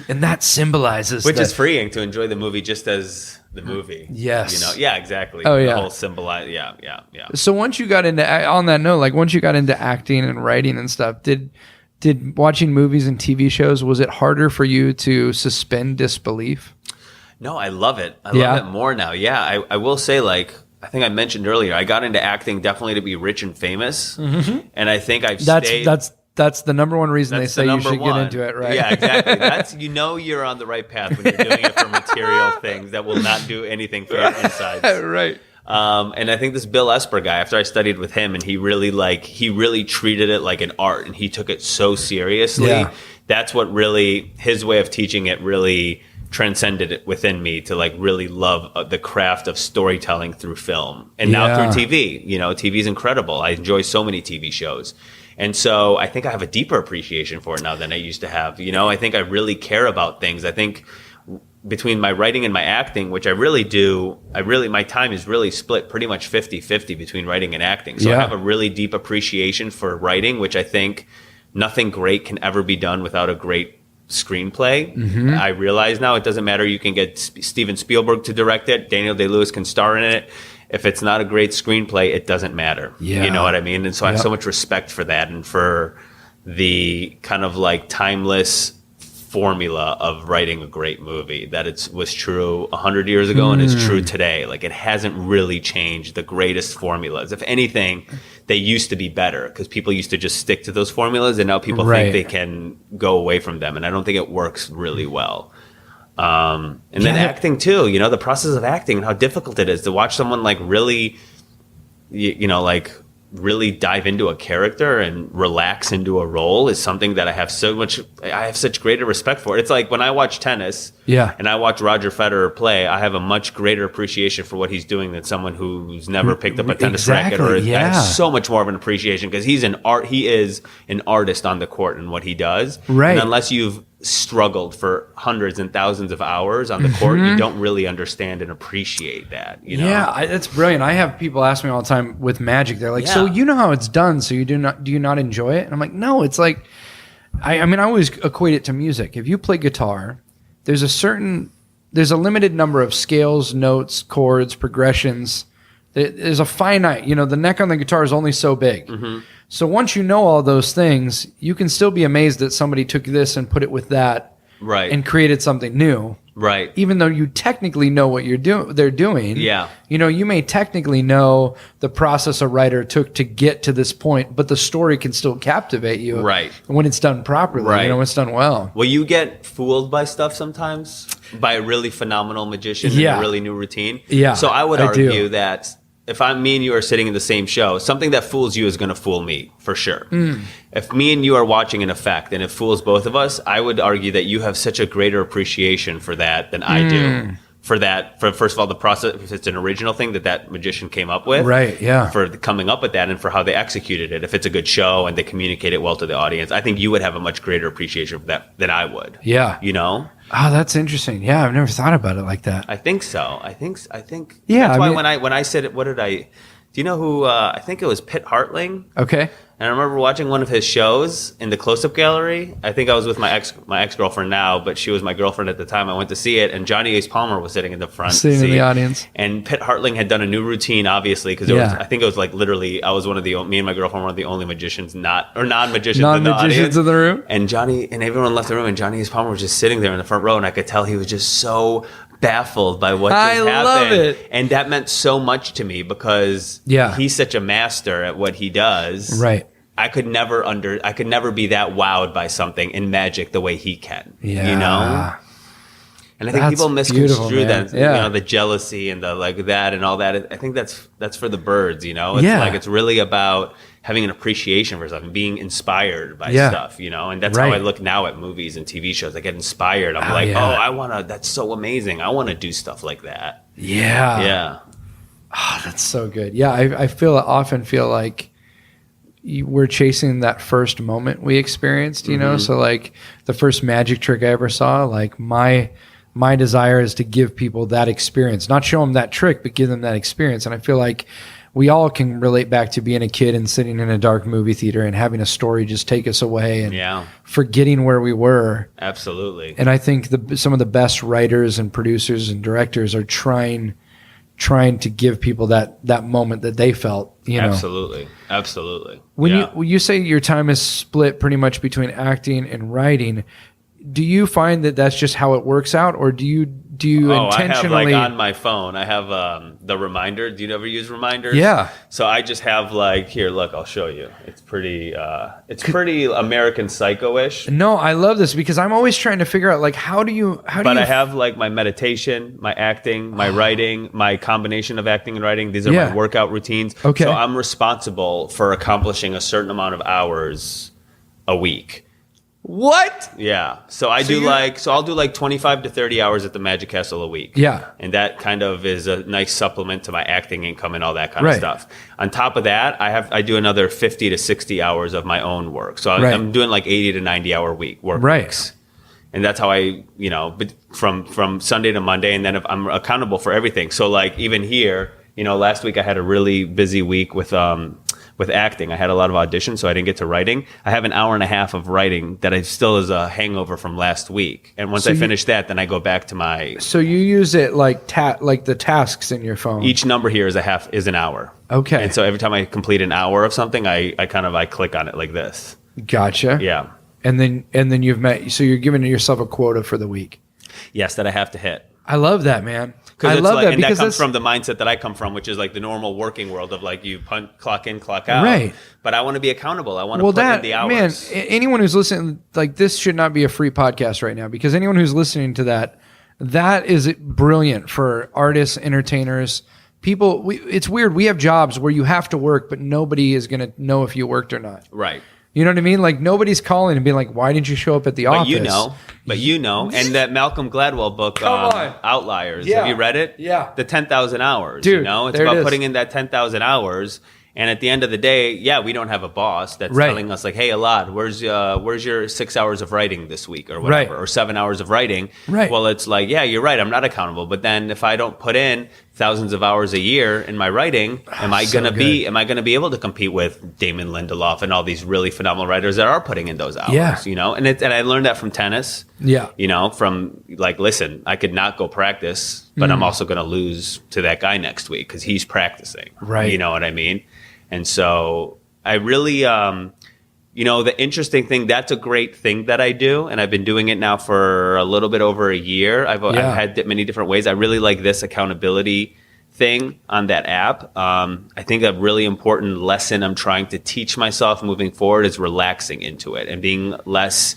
And that symbolizes which is freeing to enjoy the movie just as the movie. Yes. Yeah, exactly. Oh, The whole symbolize. Yeah. So once you got into, on that note, like once you got into acting and writing and stuff, did watching movies and TV shows, was it harder for you to suspend disbelief? No, I love it. I love it more now. Yeah, I will say, like, I think I mentioned earlier, I got into acting definitely to be rich and famous. And I think That's the number one reason they say you should get into it, right? Yeah, exactly. That's you're on the right path when you're doing it for material things that will not do anything for your insides. Right. And I think this Bill Esper guy, after I studied with him, and he really treated it like an art, and he took it so seriously. Yeah. That's what really, his way of teaching it really transcended it within me to like really love the craft of storytelling through film and now through TV. TV is incredible. I enjoy so many TV shows. And so I think I have a deeper appreciation for it now than I used to have. I think I really care about things. I think between my writing and my acting, which I really do, my time is really split pretty much 50-50 between writing and acting. So I have a really deep appreciation for writing, which I think nothing great can ever be done without a great screenplay. I realize now it doesn't matter. You can get Steven Spielberg to direct it. Daniel Day-Lewis can star in it. If it's not a great screenplay, it doesn't matter. You know what I mean? And so I have so much respect for that and for the kind of like timeless formula of writing a great movie, that it was true 100 years ago and is true today. Like, it hasn't really changed the greatest formulas. If anything, they used to be better because people used to just stick to those formulas, and now people think they can go away from them, and I don't think it works really well. And then acting too, the process of acting and how difficult it is to watch someone like really, really dive into a character and relax into a role is something that I have such greater respect for. It's like when I watch tennis and I watch Roger Federer play, I have a much greater appreciation for what he's doing than someone who's never picked up a tennis racket. I have so much more of an appreciation because he is an artist on the court in what he does. Right. And unless you've struggled for hundreds and thousands of hours on the court, you don't really understand and appreciate that. Yeah, that's brilliant. I have people ask me all the time with magic. They're like, so you know how it's done, so do you not enjoy it? And I'm like, no, it's like, I always equate it to music. If you play guitar, there's a limited number of scales, notes, chords, progressions There's a finite, the neck on the guitar is only so big. So once you know all those things, you can still be amazed that somebody took this and put it with that, right, and created something new. Right. Even though you technically know what they're doing. Yeah. You may technically know the process a writer took to get to this point, but the story can still captivate you. Right. When it's done properly. Right. When it's done well. Well, you get fooled by stuff sometimes by a really phenomenal magician and a really new routine. Yeah. So I would I argue do. that if me and you are sitting in the same show, something that fools you is going to fool me for sure. If me and you are watching an effect and it fools both of us, I would argue that you have such a greater appreciation for that than I do. For first of all, the process, if it's an original thing that magician came up with. Right, yeah. For coming up with that and for how they executed it. If it's a good show and they communicate it well to the audience, I think you would have a much greater appreciation for that than I would. Yeah. Oh, that's interesting. Yeah, I've never thought about it like that. I think so. I think. Yeah. That's why when I said it, what did I? Do you know who? I think it was Pitt Hartling. Okay. And I remember watching one of his shows in the close-up gallery. I think I was with my ex-girlfriend now, but she was my girlfriend at the time. I went to see it, and Johnny Ace Palmer was sitting in the front Sitting seat. in the audience. And Pitt Hartling had done a new routine, obviously, because I think it was like literally, I was me and my girlfriend were one of the only magicians non-magicians Non-magicians in the room. And Johnny and everyone left the room, and Johnny Ace Palmer was just sitting there in the front row, and I could tell he was just so baffled by what just happened. I love it. And that meant so much to me because he's such a master at what he does. Right. I could never be that wowed by something in magic the way he can. Yeah. And I think people misconstrue that, Yeah. The jealousy and the like that and all that. I think that's for the birds, It's Yeah. it's really about having an appreciation for something, being inspired by stuff, And that's how I look now at movies and TV shows. I get inspired. I'm that's so amazing. I want to do stuff like that. Yeah. Yeah. Oh, that's so good. Yeah, I often feel like we're chasing that first moment we experienced, So like the first magic trick I ever saw, like my desire is to give people that experience, not show them that trick, but give them that experience. And I feel like we all can relate back to being a kid and sitting in a dark movie theater and having a story just take us away and forgetting where we were. Absolutely. And I think some of the best writers and producers and directors are trying to give people that moment that they felt, Absolutely. When you say your time is split pretty much between acting and writing, do you find that that's just how it works out, or do you intentionally? I have on my phone, I have the reminder. Do you ever use reminders? Yeah. So I just have here, look, I'll show you. It's pretty American Psycho-ish. No, I love this because I'm always trying to figure out how do you. But I have my meditation, my acting, my writing, my combination of acting and writing. These are my workout routines. Okay. So I'm responsible for accomplishing a certain amount of hours a week. What? Yeah. So I'll do 25 to 30 hours at the Magic Castle a week. Yeah. And that kind of is a nice supplement to my acting income and all that kind of stuff. On top of that, I do another 50 to 60 hours of my own work. So I'm doing 80 to 90 hour work weeks. And that's how I, from Sunday to Monday, and then if I'm accountable for everything. So even here, last week I had a really busy week with acting. I had a lot of auditions, so I didn't get to writing. I have an hour and a half of writing that still is a hangover from last week. And once I finish that, then I go back to my... So you use it like the tasks in your phone. Each number here is an hour. Okay. And so every time I complete an hour of something, I click on it like this. Gotcha. Yeah. And then you're giving yourself a quota for the week. Yes, that I have to hit. I love that, man. I love that because that comes from the mindset that I come from, which is the normal working world of you clock in, clock out. Right. But I want to be accountable. I want to put in the hours. Man, anyone who's listening, this should not be a free podcast right now, because anyone who's listening to that is brilliant for artists, entertainers, people. It's weird. We have jobs where you have to work, but nobody is going to know if you worked or not. Right. You know what I mean? Nobody's calling and being like, why didn't you show up at the office? But and that Malcolm Gladwell book, Outliers. Yeah. Have you read it? Yeah. The 10,000 hours. Dude, it's about putting in that 10,000 hours. And at the end of the day, we don't have a boss that's telling us hey, Elad, where's your 6 hours of writing this week or whatever, or 7 hours of writing. Right. Well, it's you're right. I'm not accountable. But then if I don't put in thousands of hours a year in my writing, am I going to be able to compete with Damon Lindelof and all these really phenomenal writers that are putting in those hours, you know? And I learned that from tennis. Yeah. You know, from like, listen, I could not go practice, but I'm also going to lose to that guy next week because he's practicing. Right. You know what I mean? And so I really, you know, the interesting thing, that's a great thing that I do. And I've been doing it now for a little bit over a year. I've had many different ways. I really like this accountability thing on that app. I think a really important lesson I'm trying to teach myself moving forward is relaxing into it and being less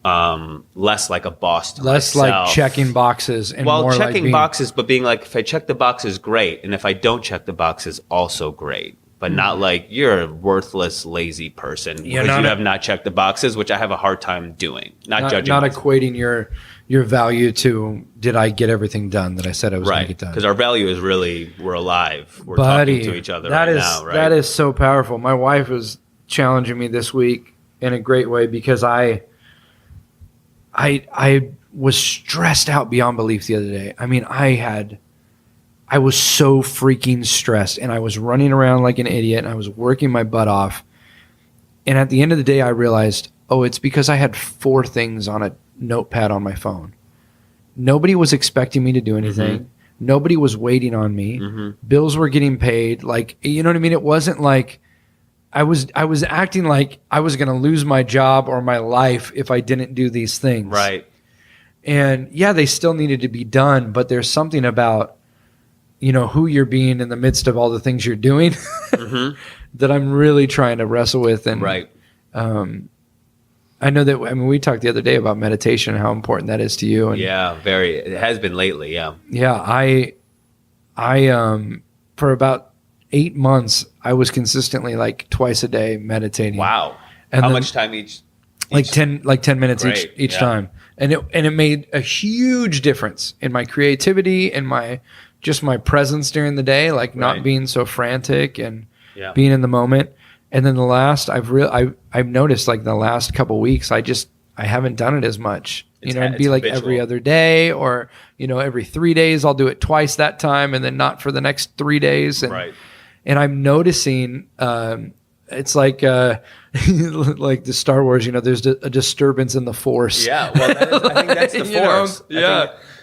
like a boss to less myself. like checking boxes and more checking like boxes, but being like, if I check the boxes, great. And if I don't check the boxes, also great. But not like you're a worthless, lazy person because you have not checked the boxes, which I have a hard time doing. Not judging. Not equating your value to, did I get everything done that I said I was going to get done? Because our value is really, we're alive. We're talking to each other now, right? That is so powerful. My wife was challenging me this week in a great way because I was stressed out beyond belief the other day. I mean, I was so freaking stressed and I was running around like an idiot and I was working my butt off. And at the end of the day, I realized, it's because I had 4 things on a notepad on my phone. Nobody was expecting me to do anything. Mm-hmm. Nobody was waiting on me. Mm-hmm. Bills were getting paid. Like, you know what I mean? It wasn't like I was acting like I was going to lose my job or my life if I didn't do these things. Right. And yeah, they still needed to be done, but there's something about, you know, who you're being in the midst of all the things you're doing mm-hmm. that I'm really trying to wrestle with. And right. I know that, I mean, we talked the other day about meditation and how important that is to you. And yeah, very. It has been lately. Yeah. Yeah. I for about 8 months, I was consistently like twice a day meditating. Wow. And how much time each? Like 10 minutes each yeah. time. And it made a huge difference in my creativity and my presence during the day, like not being so frantic and being in the moment. And then the last I've noticed like the last couple weeks, I haven't done it as much. It'd be like habitual. Every other day or, every 3 days, I'll do it twice that time and then not for the next 3 days. And, and I'm noticing, it's like like the Star Wars, there's a disturbance in the Force. Yeah, well, I think that's the Force.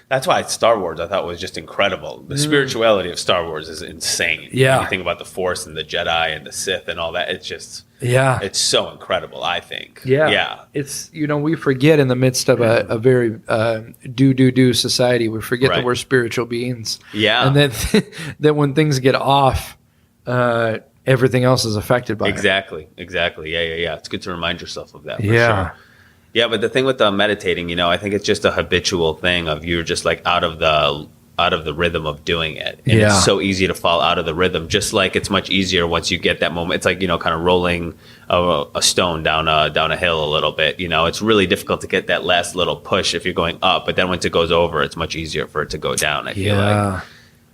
That's why Star Wars I thought was just incredible. The spirituality of Star Wars is insane. Yeah. When you think about the Force and the Jedi and the Sith and all that, it's just it's so incredible, I think. Yeah. It's we forget in the midst of a very do society, we forget that we're spiritual beings. Yeah. And that when things get off, everything else is affected by it. Exactly. Yeah. It's good to remind yourself of that for sure. Yeah, but the thing with the meditating, I think it's just a habitual thing of you're just like out of the rhythm of doing it. And it's so easy to fall out of the rhythm, just like it's much easier once you get that moment. It's like, kind of rolling a stone down a hill a little bit. It's really difficult to get that last little push if you're going up, but then once it goes over, it's much easier for it to go down, I feel like.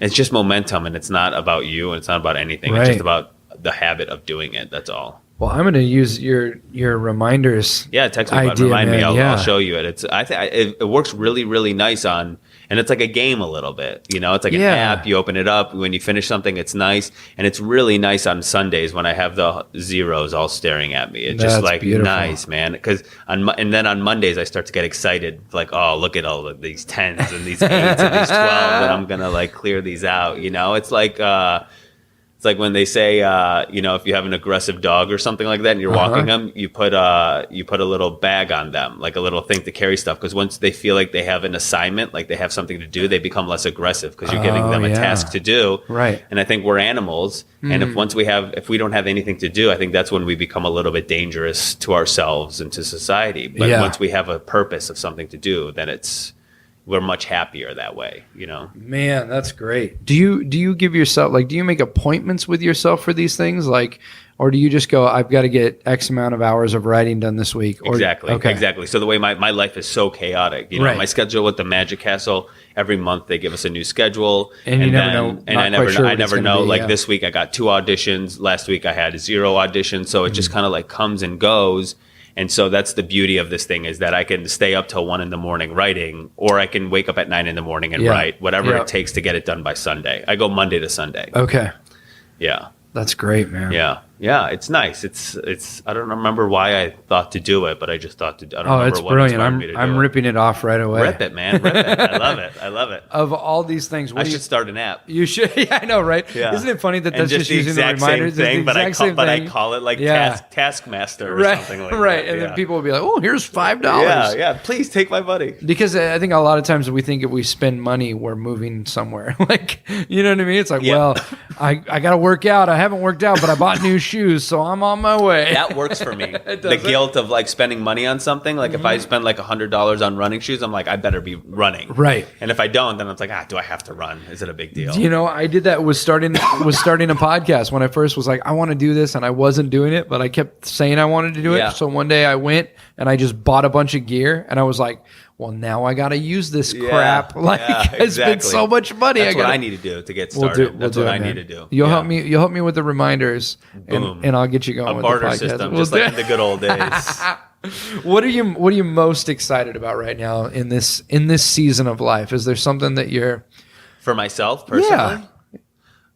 It's just momentum, and it's not about you, and it's not about anything. It's just about the habit of doing it. That's all. Well, I'm going to use your reminders. Yeah, text me about it. Remind me. I'll show you it. It works really, really nice on, and it's like a game a little bit. It's like an app. You open it up when you finish something. It's nice, and it's really nice on Sundays when I have the zeros all staring at me. It's just like beautiful. Nice, man. And then on Mondays I start to get excited, like, oh, look at all of these 10s and these 8s and these 12s, and I'm gonna like clear these out. It's like. It's like when they say, if you have an aggressive dog or something like that, and you're walking them, you put a little bag on them, like a little thing to carry stuff. Because once they feel like they have an assignment, like they have something to do, they become less aggressive because you're giving them a task to do. Right. And I think we're animals, and if we don't have anything to do, I think that's when we become a little bit dangerous to ourselves and to society. But once we have a purpose of something to do, then we're much happier that way, Man, that's great. Do you give yourself, like, do you make appointments with yourself for these things? Like, or do you just go, I've got to get X amount of hours of writing done this week? Exactly. So the way my life is so chaotic, my schedule with the Magic Castle, every month they give us a new schedule. And you never know. And I never know. Like this week I got 2 auditions. Last week I had 0 auditions. So it just kind of like comes and goes. And so that's the beauty of this thing, is that I can stay up till 1 a.m. writing, or I can wake up at 9 a.m. and write, whatever it takes to get it done by Sunday. I go Monday to Sunday. Okay. Yeah. That's great, man. Yeah. Yeah. It's nice. It's, I don't remember why I thought to do it, but I just thought to, I don't remember it's what brilliant. inspired me to do I'm it. ripping it off right away. Rip it, man. Rip it. I love it. I love it. Of all these things, I should start an app. You should. Yeah, I know, right? Yeah. Isn't it funny that And that's just the using the exact reminders? same thing, It's the exact same but I thing. call it like Yeah. Taskmaster or Right, something like right. that. And then people will be like, "Oh, here's $5." Yeah. Please take my money. Because I think a lot of times we think if we spend money, we're moving somewhere. Like, you know what I mean? It's like, well, I got to work out. I haven't worked out, but I bought new shoes, so I'm on my way. That works for me. Does The it? guilt of like spending money on something. Like if I spend like $100 on running shoes, I'm like, I better be running. Right. And if I don't, then it's like, do I have to run? Is it a big deal? You know, I did that was starting a podcast when I first was like, I want to do this, and I wasn't doing it, but I kept saying I wanted to do it. Yeah. So one day I went and I just bought a bunch of gear, and I was like, well, now I got to use this crap. Like, I spent so much money. That's what I need to do to get started. That's what I need to do. You'll help me. You'll help me with the reminders, and I'll get you going A with barter the podcast. system, just like in the good old days. What are you most excited about right now in this season of life? Is there something that you're For myself, personally?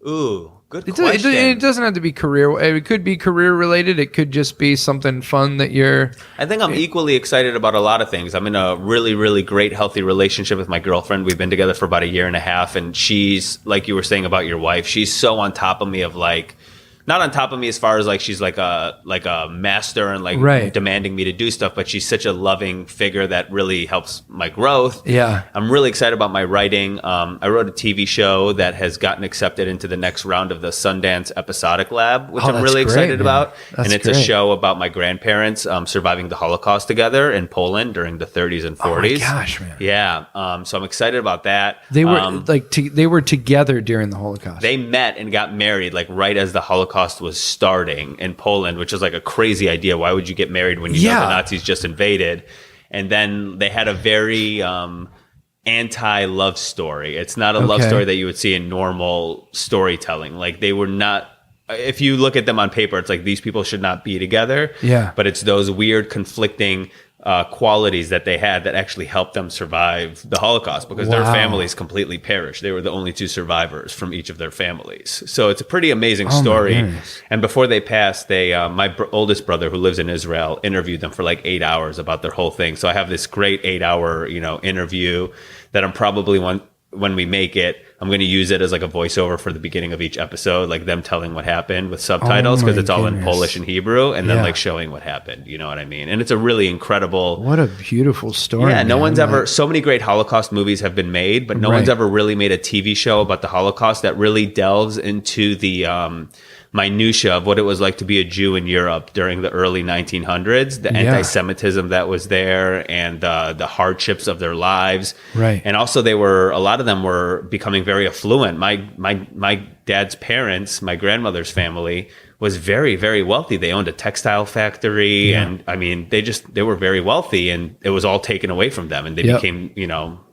Ooh, good question. It doesn't have to be career. It could be career related. It could just be something fun that you're. I think I'm equally excited about a lot of things. I'm in a really, really great, healthy relationship with my girlfriend. We've been together for about 1.5 years, and she's, like you were saying about your wife, she's so on top of me of like, not on top of me as far as like she's like a master and like demanding me to do stuff, but she's such a loving figure that really helps my growth. Yeah. I'm really excited about my writing. I wrote a TV show that has gotten accepted into the next round of the Sundance Episodic Lab, which I'm really excited about. And it's a show about my grandparents surviving the Holocaust together in Poland during the 30s and 40s. Oh my gosh, man. Yeah. So I'm excited about that. They were they were together during the Holocaust. They met and got married like right as the Holocaust was starting in Poland, which is like a crazy idea. Why would you get married when you know the Nazis just invaded? And then they had a very anti-love story. It's not a love story that you would see in normal storytelling. Like they were not, if you look at them on paper, it's like these people should not be together. Yeah. But it's those weird conflicting qualities that they had that actually helped them survive the Holocaust, because their families completely perished. They were the only 2 survivors from each of their families. So it's a pretty amazing story. And before they passed, they my oldest brother, who lives in Israel, interviewed them for like 8 hours about their whole thing. So I have this great 8-hour interview that I'm probably when we make it, I'm going to use it as like a voiceover for the beginning of each episode, like them telling what happened with subtitles, because it's all in Polish and Hebrew, and then like showing what happened. You know what I mean? And it's a really incredible. What a beautiful story. Yeah, no one's ever. So many great Holocaust movies have been made, but no one's ever really made a TV show about the Holocaust that really delves into the minutia of what it was like to be a Jew in Europe during the early 1900s, the anti-Semitism that was there, and the hardships of their lives. Right. And also a lot of them were becoming very affluent. My dad's parents, my grandmother's family, was very, very wealthy. They owned a textile factory, and I mean, they were very wealthy, and it was all taken away from them, and they became,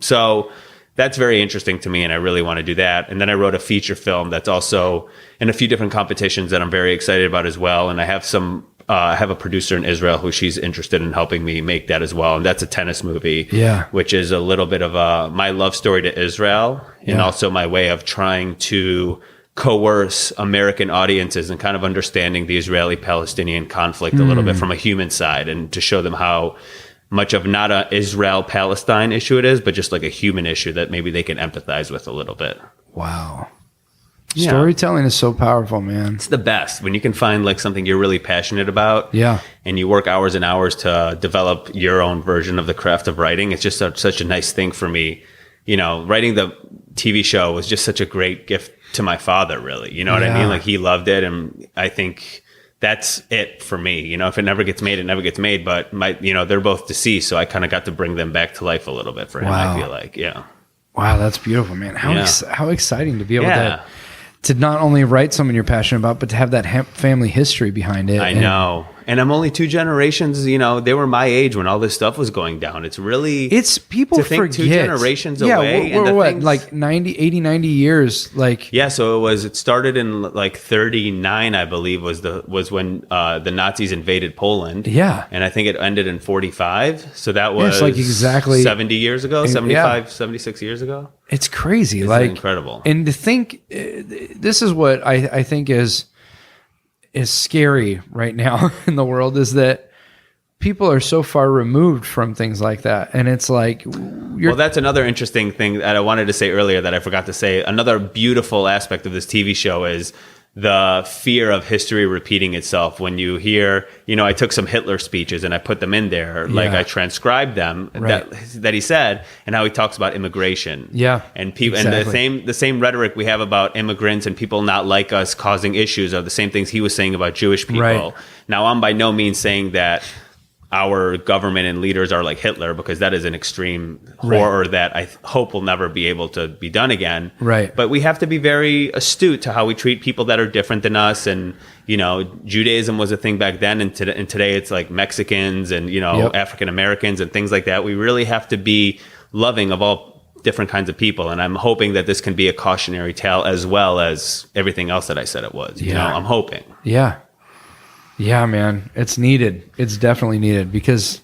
so that's very interesting to me, and I really want to do that. And then I wrote a feature film that's also in a few different competitions that I'm very excited about as well. And I have I have a producer in Israel who she's interested in helping me make that as well. And that's a tennis movie, which is a little bit of my love story to Israel, and also my way of trying to coerce American audiences and kind of understanding the Israeli-Palestinian conflict a little bit from a human side, and to show them how much of not a Israel-Palestine issue it is, but just like a human issue that maybe they can empathize with a little bit. Wow. Yeah. Storytelling is so powerful, man. It's the best when you can find like something you're really passionate about. Yeah. And you work hours and hours to develop your own version of the craft of writing. It's just such a nice thing for me. Writing the TV show was just such a great gift to my father, really. You know what I mean? Like he loved it. And I think that's it for me. If it never gets made, it never gets made. But they're both deceased, so I kind of got to bring them back to life a little bit for him. I feel like, Wow, that's beautiful, man. How exciting to be able to not only write something you're passionate about, but to have that family history behind it. I know. And I'm only 2 generations, they were my age when all this stuff was going down. It's really... It's people to think forget. 2 generations away. We're what, like 80, 90 years? Like, yeah, so it started in like 39, I believe, was when the Nazis invaded Poland. Yeah. And I think it ended in 45. So that was it's like exactly 70 years ago, 75, 76 years ago. It's crazy. It's like incredible. And to think, this is what I think is scary right now in the world, is that people are so far removed from things like that. And it's like, well, that's another interesting thing that I wanted to say earlier that I forgot to say. Another beautiful aspect of this TV show is the fear of history repeating itself. When you hear, I took some Hitler speeches and I put them in there, like I transcribed them that he said, and how he talks about immigration. Yeah, and people, exactly. And the same rhetoric we have about immigrants and people not like us causing issues are the same things he was saying about Jewish people. Right. Now, I'm by no means saying that our government and leaders are like Hitler, because that is an extreme horror that I hope will never be able to be done again. Right. But we have to be very astute to how we treat people that are different than us. And, Judaism was a thing back then. And today it's like Mexicans and, African Americans and things like that. We really have to be loving of all different kinds of people. And I'm hoping that this can be a cautionary tale as well as everything else that I said it was. I'm hoping. Yeah. Yeah, man, it's needed. It's definitely needed, because,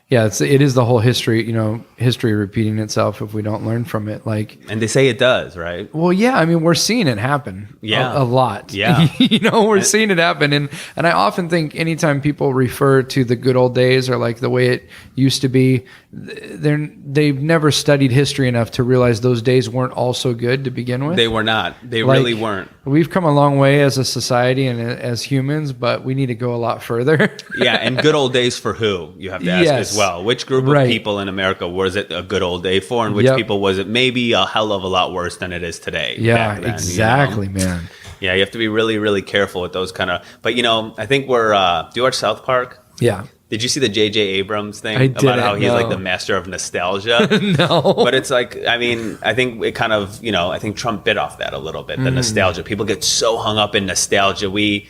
it is the whole history, history repeating itself if we don't learn from it. Like, and they say it does, right? Well, yeah, I mean, we're seeing it happen a lot. Yeah. We're seeing it happen. And I often think anytime people refer to the good old days or like the way it used to be, they've never studied history enough to realize those days weren't all so good to begin with. They were not. They really weren't. We've come a long way as a society and as humans, but we need to go a lot further. Yeah, and good old days for who? You have to ask as well. Which group of people in America was it a good old day for, and which people was it maybe a hell of a lot worse than it is today? Yeah, then, exactly, man. Yeah, you have to be really, really careful with those kind of... But, I think we're... do you watch South Park? Yeah. Did you see the J.J. Abrams thing? About how he's like the master of nostalgia? No. But it's like, I think it kind of, I think Trump bit off that a little bit, the nostalgia. People get so hung up in nostalgia. I'm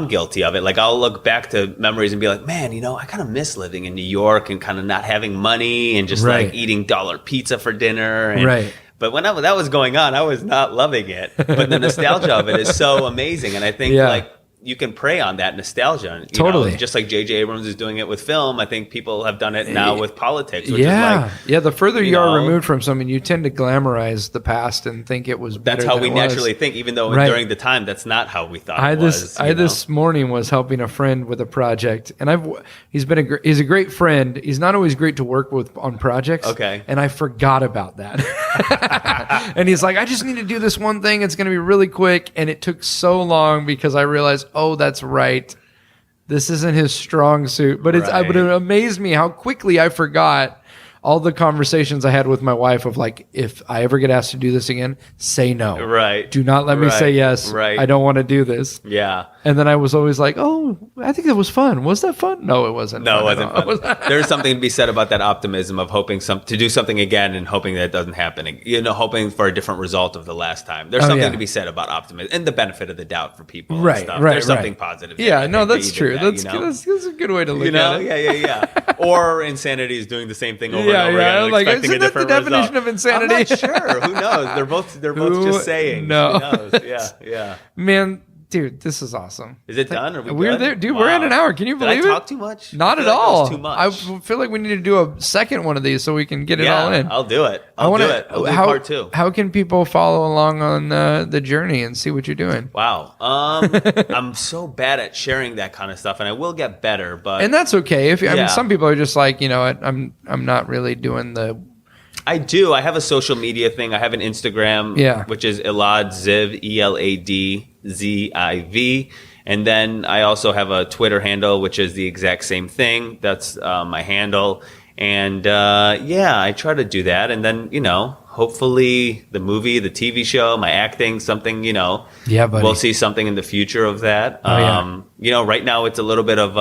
guilty of it. Like, I'll look back to memories and be like, man, I kind of miss living in New York and kind of not having money and just like eating dollar pizza for dinner. And, but when that was going on, I was not loving it. But the nostalgia of it is so amazing. And I think you can prey on that nostalgia. Totally. Just like J.J. Abrams is doing it with film, I think people have done it now with politics. Which is like, the further you are removed from something, you tend to glamorize the past and think it was better. That's how we naturally think, even though during the time, that's not how we thought it was. This morning was helping a friend with a project, and he's a great friend. He's not always great to work with on projects. Okay. And I forgot about that. And he's like, I just need to do this one thing. It's going to be really quick. And it took so long because I realized, oh, that's right. This isn't his strong suit. But it amazed me how quickly I forgot all the conversations I had with my wife of like, if I ever get asked to do this again, say no. Right. Do not let me say yes. Right. I don't want to do this. Yeah. And then I was always like, oh, I think that was fun. Was that fun? No, it wasn't. No, it wasn't fun. There's something to be said about that optimism of hoping to do something again and hoping that it doesn't happen. Hoping for a different result of the last time. There's something to be said about optimism and the benefit of the doubt for people. Right, and stuff. right. There's something positive. Yeah, no, that's true. That's a good way to look at it. Yeah. Or insanity is doing the same thing over and over again. And like, expecting isn't that the definition of insanity? I'm not sure. Who knows? They're both just saying. No. Who knows? Yeah. Man, dude, this is awesome. Is it done? Are we We're good? there, dude. Wow. We're at an hour. Can you believe Did I it? talk too much? Not at like all. That was too much. I feel like we need to do a second one of these so we can get it all in. I'll do it. I'll do part two. How can people follow along on the journey and see what you're doing? Wow. I'm so bad at sharing that kind of stuff, and I will get better. But that's okay. I mean, some people are just like, I'm not really doing the. I do. I have a social media thing. I have an Instagram, which is Elad Ziv, ELADZIV. And then I also have a Twitter handle, which is the exact same thing. That's my handle. And I try to do that. And then, hopefully the movie, the TV show, my acting, something, Yeah, buddy. We'll see something in the future of that. Right now it's a little bit of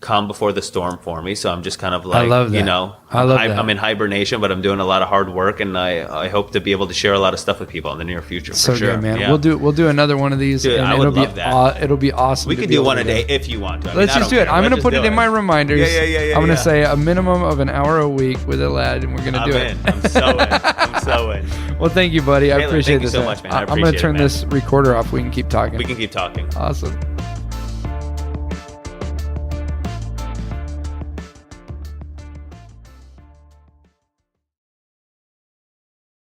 calm before the storm for me. So I'm just kind of like, love that. you know, I love that. I'm in hibernation, but I'm doing a lot of hard work, and I hope to be able to share a lot of stuff with people in the near future. So for sure. good, man. Yeah. We'll do another one of these. Dude, and I would it'll love be that. It'll be awesome. We to could be do able one to a day if you want. I mean, Let's I just don't do it. care. I'm Let's going to just put do it in my reminders. Yeah. I'm going to say a minimum of an hour a week with Elad, and we're going to do it. I'm so in. I'm so in. Well, thank you, buddy. I Taylor, appreciate thank you this. so much, man. I I'm going appreciate to turn it, man. this recorder off. We can keep talking. We can keep talking. Awesome.